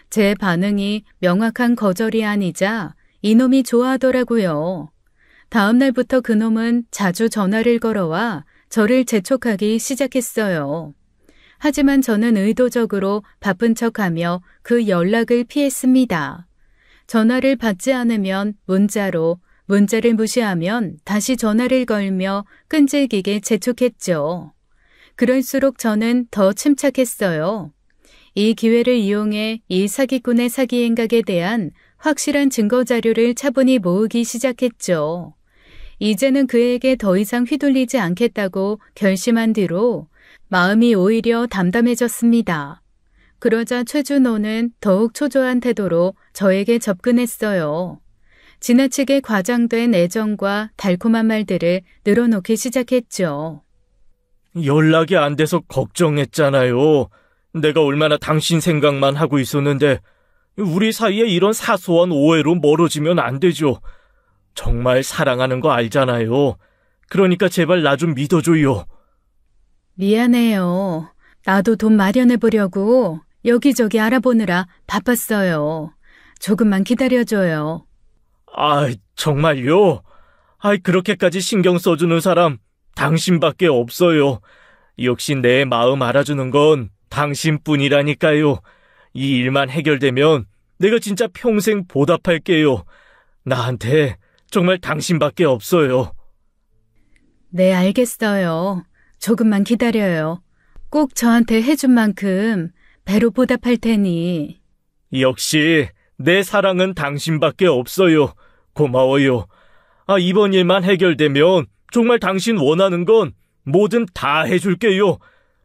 제 반응이 명확한 거절이 아니자 이놈이 좋아하더라고요. 다음 날부터 그놈은 자주 전화를 걸어와 저를 재촉하기 시작했어요. 하지만 저는 의도적으로 바쁜 척하며 그 연락을 피했습니다. 전화를 받지 않으면 문자로, 문자를 무시하면 다시 전화를 걸며 끈질기게 재촉했죠. 그럴수록 저는 더 침착했어요. 이 기회를 이용해 이 사기꾼의 사기 행각에 대한 확실한 증거 자료를 차분히 모으기 시작했죠. 이제는 그에게 더 이상 휘둘리지 않겠다고 결심한 뒤로 마음이 오히려 담담해졌습니다. 그러자 최준호는 더욱 초조한 태도로 저에게 접근했어요. 지나치게 과장된 애정과 달콤한 말들을 늘어놓기 시작했죠. 연락이 안 돼서 걱정했잖아요. 내가 얼마나 당신 생각만 하고 있었는데 우리 사이에 이런 사소한 오해로 멀어지면 안 되죠. 정말 사랑하는 거 알잖아요. 그러니까 제발 나 좀 믿어줘요. 미안해요. 나도 돈 마련해보려고 여기저기 알아보느라 바빴어요. 조금만 기다려줘요. 정말요? 그렇게까지 신경 써주는 사람 당신밖에 없어요. 역시 내 마음 알아주는 건 당신뿐이라니까요. 이 일만 해결되면 내가 진짜 평생 보답할게요. 나한테 정말 당신밖에 없어요. 네, 알겠어요. 조금만 기다려요. 꼭 저한테 해준 만큼 배로 보답할 테니. 역시 내 사랑은 당신밖에 없어요. 고마워요. 이번 일만 해결되면 정말 당신 원하는 건 뭐든 다 해줄게요.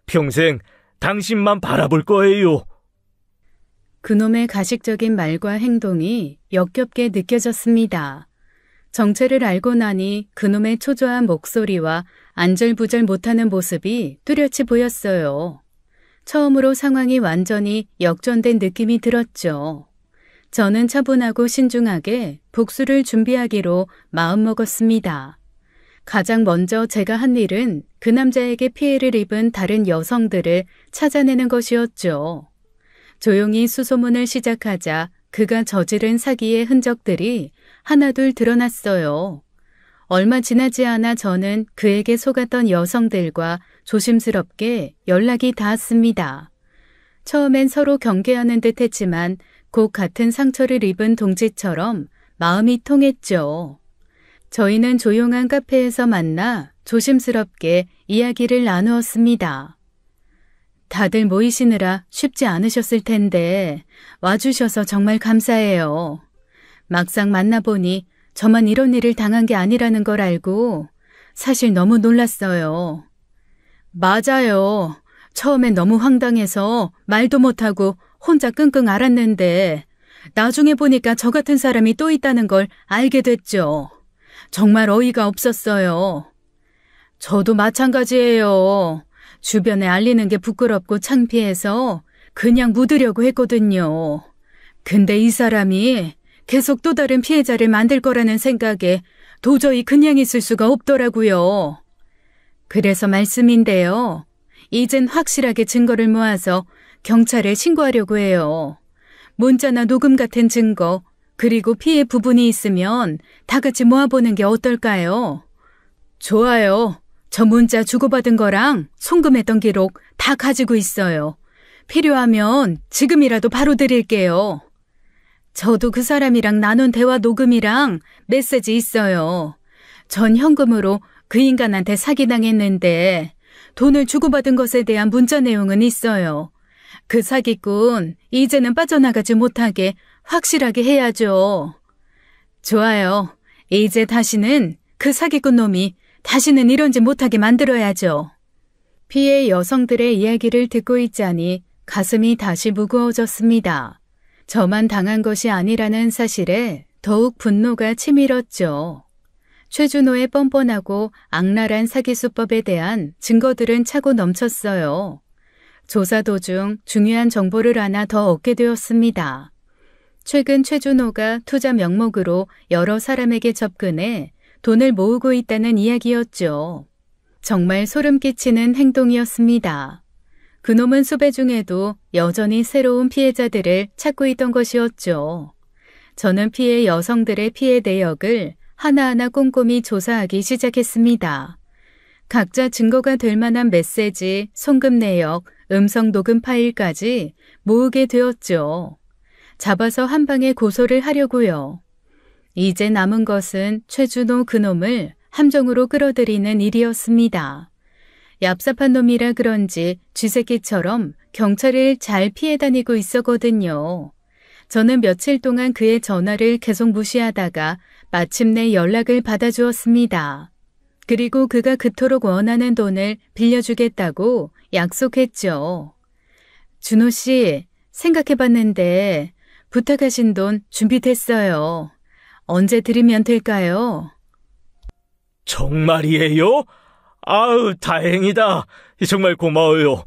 평생 당신만 바라볼 거예요. 그놈의 가식적인 말과 행동이 역겹게 느껴졌습니다. 정체를 알고 나니 그놈의 초조한 목소리와 안절부절 못하는 모습이 뚜렷이 보였어요. 처음으로 상황이 완전히 역전된 느낌이 들었죠. 저는 차분하고 신중하게 복수를 준비하기로 마음먹었습니다. 가장 먼저 제가 한 일은 그 남자에게 피해를 입은 다른 여성들을 찾아내는 것이었죠. 조용히 수소문을 시작하자 그가 저지른 사기의 흔적들이 하나둘 드러났어요. 얼마 지나지 않아 저는 그에게 속았던 여성들과 조심스럽게 연락이 닿았습니다. 처음엔 서로 경계하는 듯 했지만 곧 같은 상처를 입은 동지처럼 마음이 통했죠. 저희는 조용한 카페에서 만나 조심스럽게 이야기를 나누었습니다. 다들 모이시느라 쉽지 않으셨을 텐데 와주셔서 정말 감사해요. 막상 만나보니 저만 이런 일을 당한 게 아니라는 걸 알고 사실 너무 놀랐어요. 맞아요. 처음엔 너무 황당해서 말도 못하고 혼자 끙끙 앓았는데 나중에 보니까 저 같은 사람이 또 있다는 걸 알게 됐죠. 정말 어이가 없었어요. 저도 마찬가지예요. 주변에 알리는 게 부끄럽고 창피해서 그냥 묻으려고 했거든요. 근데 이 사람이 계속 또 다른 피해자를 만들 거라는 생각에 도저히 그냥 있을 수가 없더라고요. 그래서 말씀인데요. 이젠 확실하게 증거를 모아서 경찰에 신고하려고 해요. 문자나 녹음 같은 증거, 그리고 피해 부분이 있으면 다 같이 모아보는 게 어떨까요? 좋아요. 저 문자 주고받은 거랑 송금했던 기록 다 가지고 있어요. 필요하면 지금이라도 바로 드릴게요. 저도 그 사람이랑 나눈 대화 녹음이랑 메시지 있어요. 전 현금으로 그 인간한테 사기당했는데 돈을 주고받은 것에 대한 문자 내용은 있어요. 그 사기꾼 이제는 빠져나가지 못하게 확실하게 해야죠. 좋아요. 이제 다시는 그 사기꾼 놈이 다시는 이런 짓 못하게 만들어야죠. 피해 여성들의 이야기를 듣고 있자니 가슴이 다시 무거워졌습니다. 저만 당한 것이 아니라는 사실에 더욱 분노가 치밀었죠. 최준호의 뻔뻔하고 악랄한 사기수법에 대한 증거들은 차고 넘쳤어요. 조사 도중 중요한 정보를 하나 더 얻게 되었습니다. 최근 최준호가 투자 명목으로 여러 사람에게 접근해 돈을 모으고 있다는 이야기였죠. 정말 소름 끼치는 행동이었습니다. 그놈은 수배 중에도 여전히 새로운 피해자들을 찾고 있던 것이었죠. 저는 피해 여성들의 피해 내역을 하나하나 꼼꼼히 조사하기 시작했습니다. 각자 증거가 될 만한 메시지, 송금 내역, 음성 녹음 파일까지 모으게 되었죠. 잡아서 한 방에 고소를 하려고요. 이제 남은 것은 최준호 그놈을 함정으로 끌어들이는 일이었습니다. 얍삽한 놈이라 그런지 쥐새끼처럼 경찰을 잘 피해 다니고 있었거든요. 저는 며칠 동안 그의 전화를 계속 무시하다가 마침내 연락을 받아주었습니다. 그리고 그가 그토록 원하는 돈을 빌려주겠다고 약속했죠. 준호 씨, 생각해봤는데 부탁하신 돈 준비됐어요. 언제 드리면 될까요? 정말이에요? 아우, 다행이다. 정말 고마워요.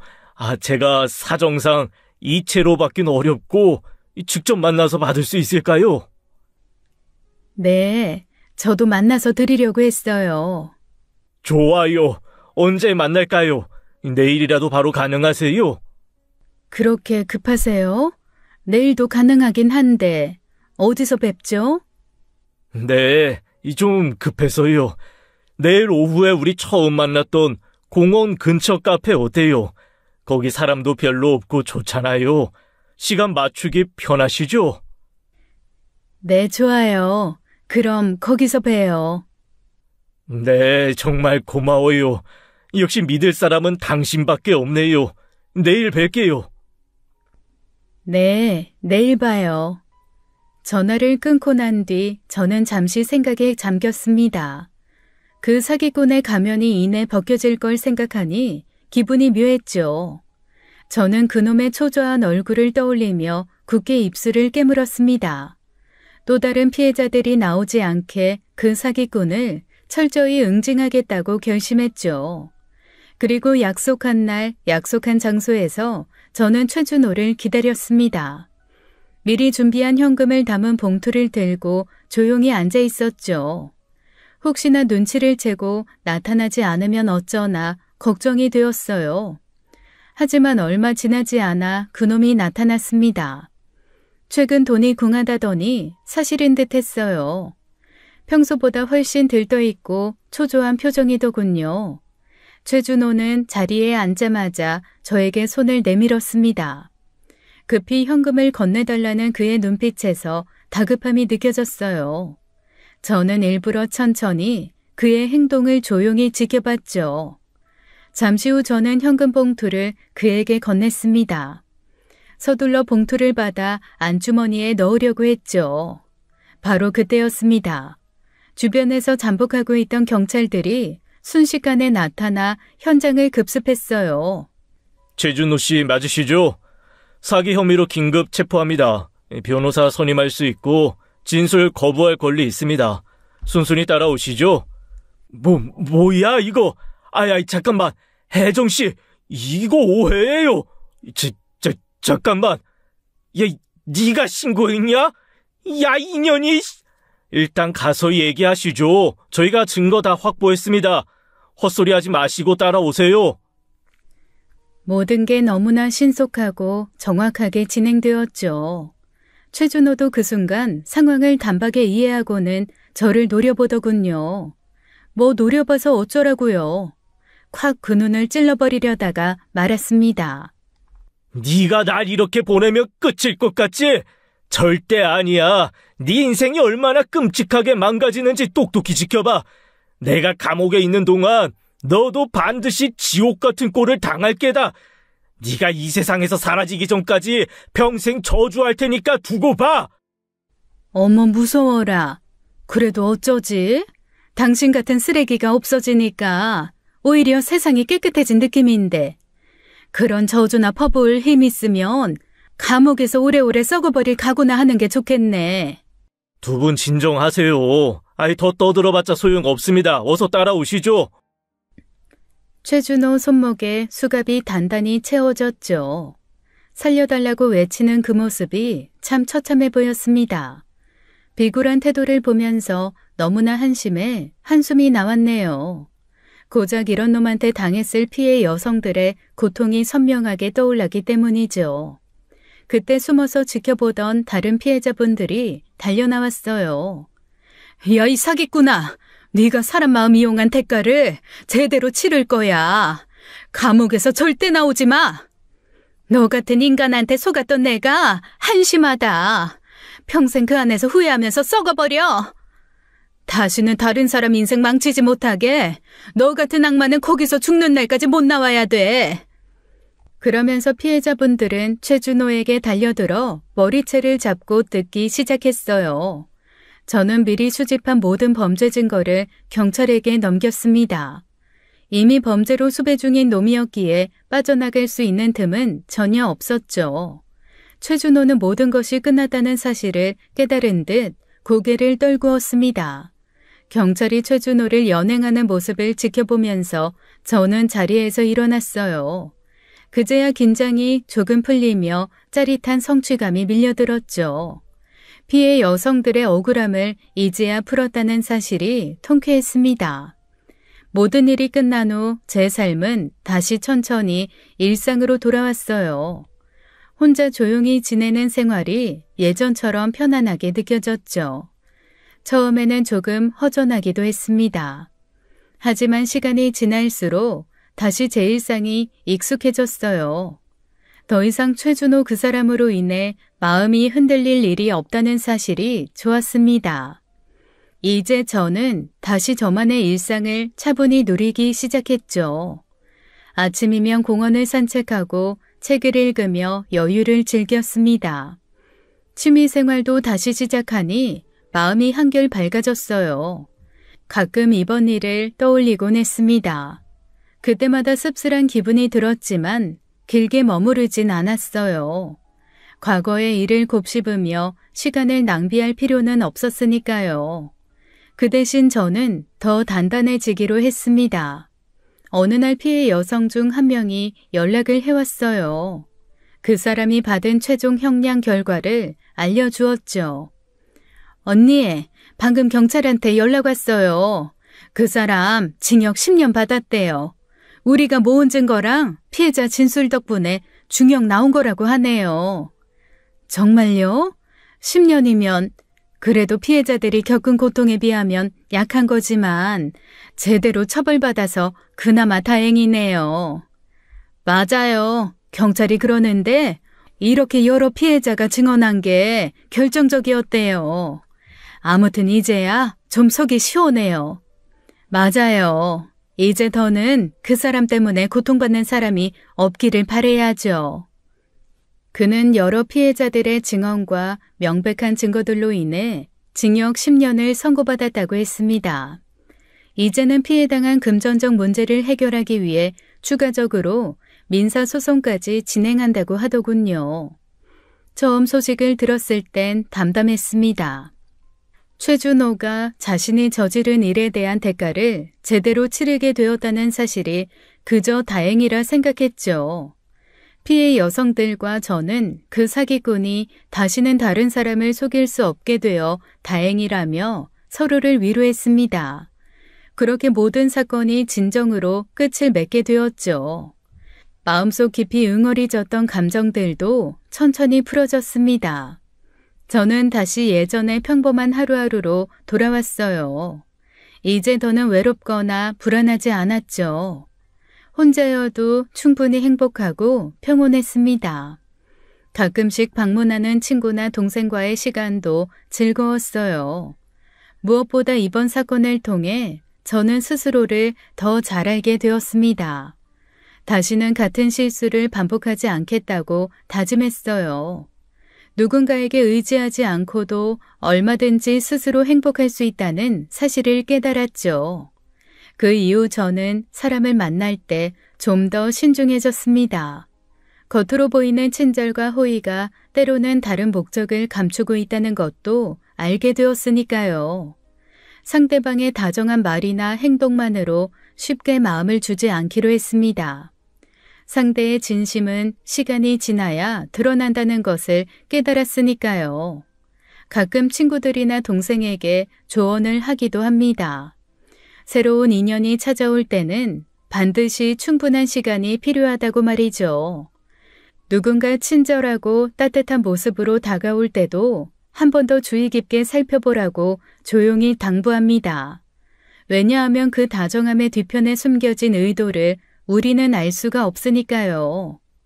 제가 사정상 이체로 받긴 어렵고 직접 만나서 받을 수 있을까요? 네, 저도 만나서 드리려고 했어요. 좋아요. 언제 만날까요? 내일이라도 바로 가능하세요? 그렇게 급하세요? 내일도 가능하긴 한데 어디서 뵙죠? 네, 좀 급해서요. 내일 오후에 우리 처음 만났던 공원 근처 카페 어때요? 거기 사람도 별로 없고 좋잖아요. 시간 맞추기 편하시죠? 네, 좋아요. 그럼 거기서 봬요. 네, 정말 고마워요. 역시 믿을 사람은 당신밖에 없네요. 내일 뵐게요. 네, 내일 봐요. 전화를 끊고 난 뒤 저는 잠시 생각에 잠겼습니다. 그 사기꾼의 가면이 이내 벗겨질 걸 생각하니 기분이 묘했죠. 저는 그놈의 초조한 얼굴을 떠올리며 굳게 입술을 깨물었습니다. 또 다른 피해자들이 나오지 않게 그 사기꾼을 철저히 응징하겠다고 결심했죠. 그리고 약속한 날, 약속한 장소에서 저는 최준호를 기다렸습니다. 미리 준비한 현금을 담은 봉투를 들고 조용히 앉아 있었죠. 혹시나 눈치를 채고 나타나지 않으면 어쩌나 걱정이 되었어요. 하지만 얼마 지나지 않아 그놈이 나타났습니다. 최근 돈이 궁하다더니 사실인 듯 했어요. 평소보다 훨씬 들떠있고 초조한 표정이더군요. 최준호는 자리에 앉자마자 저에게 손을 내밀었습니다. 급히 현금을 건네달라는 그의 눈빛에서 다급함이 느껴졌어요. 저는 일부러 천천히 그의 행동을 조용히 지켜봤죠. 잠시 후 저는 현금 봉투를 그에게 건넸습니다. 서둘러 봉투를 받아 안주머니에 넣으려고 했죠. 바로 그때였습니다. 주변에서 잠복하고 있던 경찰들이 순식간에 나타나 현장을 급습했어요. 최준호 씨 맞으시죠? 사기 혐의로 긴급 체포합니다. 변호사 선임할 수 있고 진술 거부할 권리 있습니다. 순순히 따라오시죠. 뭐야 이거? 잠깐만. 혜정 씨, 이거 오해예요. 잠깐만. 야, 네가 신고했냐? 야, 이년이. 일단 가서 얘기하시죠. 저희가 증거 다 확보했습니다. 헛소리하지 마시고 따라오세요. 모든 게 너무나 신속하고 정확하게 진행되었죠. 최준호도 그 순간 상황을 단박에 이해하고는 저를 노려보더군요. 뭐 노려봐서 어쩌라고요. 콱 그 눈을 찔러버리려다가 말았습니다. 네가 날 이렇게 보내면 끝일 것 같지? 절대 아니야. 네 인생이 얼마나 끔찍하게 망가지는지 똑똑히 지켜봐. 내가 감옥에 있는 동안 너도 반드시 지옥 같은 꼴을 당할 게다. 네가 이 세상에서 사라지기 전까지 평생 저주할 테니까 두고 봐. 어머 무서워라. 그래도 어쩌지? 당신 같은 쓰레기가 없어지니까 오히려 세상이 깨끗해진 느낌인데 그런 저주나 퍼부을 힘 있으면 감옥에서 오래오래 썩어버릴 각오나 하는 게 좋겠네. 두 분 진정하세요. 아이 더 떠들어봤자 소용없습니다. 어서 따라오시죠. 최준호 손목에 수갑이 단단히 채워졌죠. 살려달라고 외치는 그 모습이 참 처참해 보였습니다. 비굴한 태도를 보면서 너무나 한심해 한숨이 나왔네요. 고작 이런 놈한테 당했을 피해 여성들의 고통이 선명하게 떠올랐기 때문이죠. 그때 숨어서 지켜보던 다른 피해자분들이 달려나왔어요. 야, 이 사기꾼아! 네가 사람 마음 이용한 대가를 제대로 치를 거야. 감옥에서 절대 나오지 마! 너 같은 인간한테 속았던 내가 한심하다. 평생 그 안에서 후회하면서 썩어버려. 다시는 다른 사람 인생 망치지 못하게 너 같은 악마는 거기서 죽는 날까지 못 나와야 돼. 그러면서 피해자분들은 최준호에게 달려들어 머리채를 잡고 뜯기 시작했어요. 저는 미리 수집한 모든 범죄 증거를 경찰에게 넘겼습니다. 이미 범죄로 수배 중인 놈이었기에 빠져나갈 수 있는 틈은 전혀 없었죠. 최준호는 모든 것이 끝났다는 사실을 깨달은 듯 고개를 떨구었습니다. 경찰이 최준호를 연행하는 모습을 지켜보면서 저는 자리에서 일어났어요. 그제야 긴장이 조금 풀리며 짜릿한 성취감이 밀려들었죠. 피해 여성들의 억울함을 이제야 풀었다는 사실이 통쾌했습니다. 모든 일이 끝난 후 제 삶은 다시 천천히 일상으로 돌아왔어요. 혼자 조용히 지내는 생활이 예전처럼 편안하게 느껴졌죠. 처음에는 조금 허전하기도 했습니다. 하지만 시간이 지날수록 다시 제 일상이 익숙해졌어요. 더 이상 최준호 그 사람으로 인해 마음이 흔들릴 일이 없다는 사실이 좋았습니다. 이제 저는 다시 저만의 일상을 차분히 누리기 시작했죠. 아침이면 공원을 산책하고 책을 읽으며 여유를 즐겼습니다. 취미생활도 다시 시작하니 마음이 한결 밝아졌어요. 가끔 이번 일을 떠올리곤 했습니다. 그때마다 씁쓸한 기분이 들었지만 길게 머무르진 않았어요. 과거의 일을 곱씹으며 시간을 낭비할 필요는 없었으니까요. 그 대신 저는 더 단단해지기로 했습니다. 어느 날 피해 여성 중 한 명이 연락을 해왔어요. 그 사람이 받은 최종 형량 결과를 알려주었죠. 언니, 방금 경찰한테 연락 왔어요. 그 사람 징역 10년 받았대요. 우리가 모은 증거랑 피해자 진술 덕분에 중형 나온 거라고 하네요. 정말요? 10년이면 그래도 피해자들이 겪은 고통에 비하면 약한 거지만 제대로 처벌받아서 그나마 다행이네요. 맞아요. 경찰이 그러는데 이렇게 여러 피해자가 증언한 게 결정적이었대요. 아무튼 이제야 좀 속이 시원해요. 맞아요. 이제 더는 그 사람 때문에 고통받는 사람이 없기를 바라야죠. 그는 여러 피해자들의 증언과 명백한 증거들로 인해 징역 10년을 선고받았다고 했습니다. 이제는 피해당한 금전적 문제를 해결하기 위해 추가적으로 민사소송까지 진행한다고 하더군요. 처음 소식을 들었을 땐 담담했습니다. 최준호가 자신이 저지른 일에 대한 대가를 제대로 치르게 되었다는 사실이 그저 다행이라 생각했죠. 피해 여성들과 저는 그 사기꾼이 다시는 다른 사람을 속일 수 없게 되어 다행이라며 서로를 위로했습니다. 그렇게 모든 사건이 진정으로 끝을 맺게 되었죠. 마음속 깊이 응어리졌던 감정들도 천천히 풀어졌습니다. 저는 다시 예전의 평범한 하루하루로 돌아왔어요. 이제 더는 외롭거나 불안하지 않았죠. 혼자여도 충분히 행복하고 평온했습니다. 가끔씩 방문하는 친구나 동생과의 시간도 즐거웠어요. 무엇보다 이번 사건을 통해 저는 스스로를 더 잘 알게 되었습니다. 다시는 같은 실수를 반복하지 않겠다고 다짐했어요. 누군가에게 의지하지 않고도 얼마든지 스스로 행복할 수 있다는 사실을 깨달았죠. 그 이후 저는 사람을 만날 때 좀 더 신중해졌습니다. 겉으로 보이는 친절과 호의가 때로는 다른 목적을 감추고 있다는 것도 알게 되었으니까요. 상대방의 다정한 말이나 행동만으로 쉽게 마음을 주지 않기로 했습니다. 상대의 진심은 시간이 지나야 드러난다는 것을 깨달았으니까요. 가끔 친구들이나 동생에게 조언을 하기도 합니다. 새로운 인연이 찾아올 때는 반드시 충분한 시간이 필요하다고 말이죠. 누군가 친절하고 따뜻한 모습으로 다가올 때도 한 번 더 주의 깊게 살펴보라고 조용히 당부합니다. 왜냐하면 그 다정함의 뒤편에 숨겨진 의도를 우리는 알 수가 없으니까요.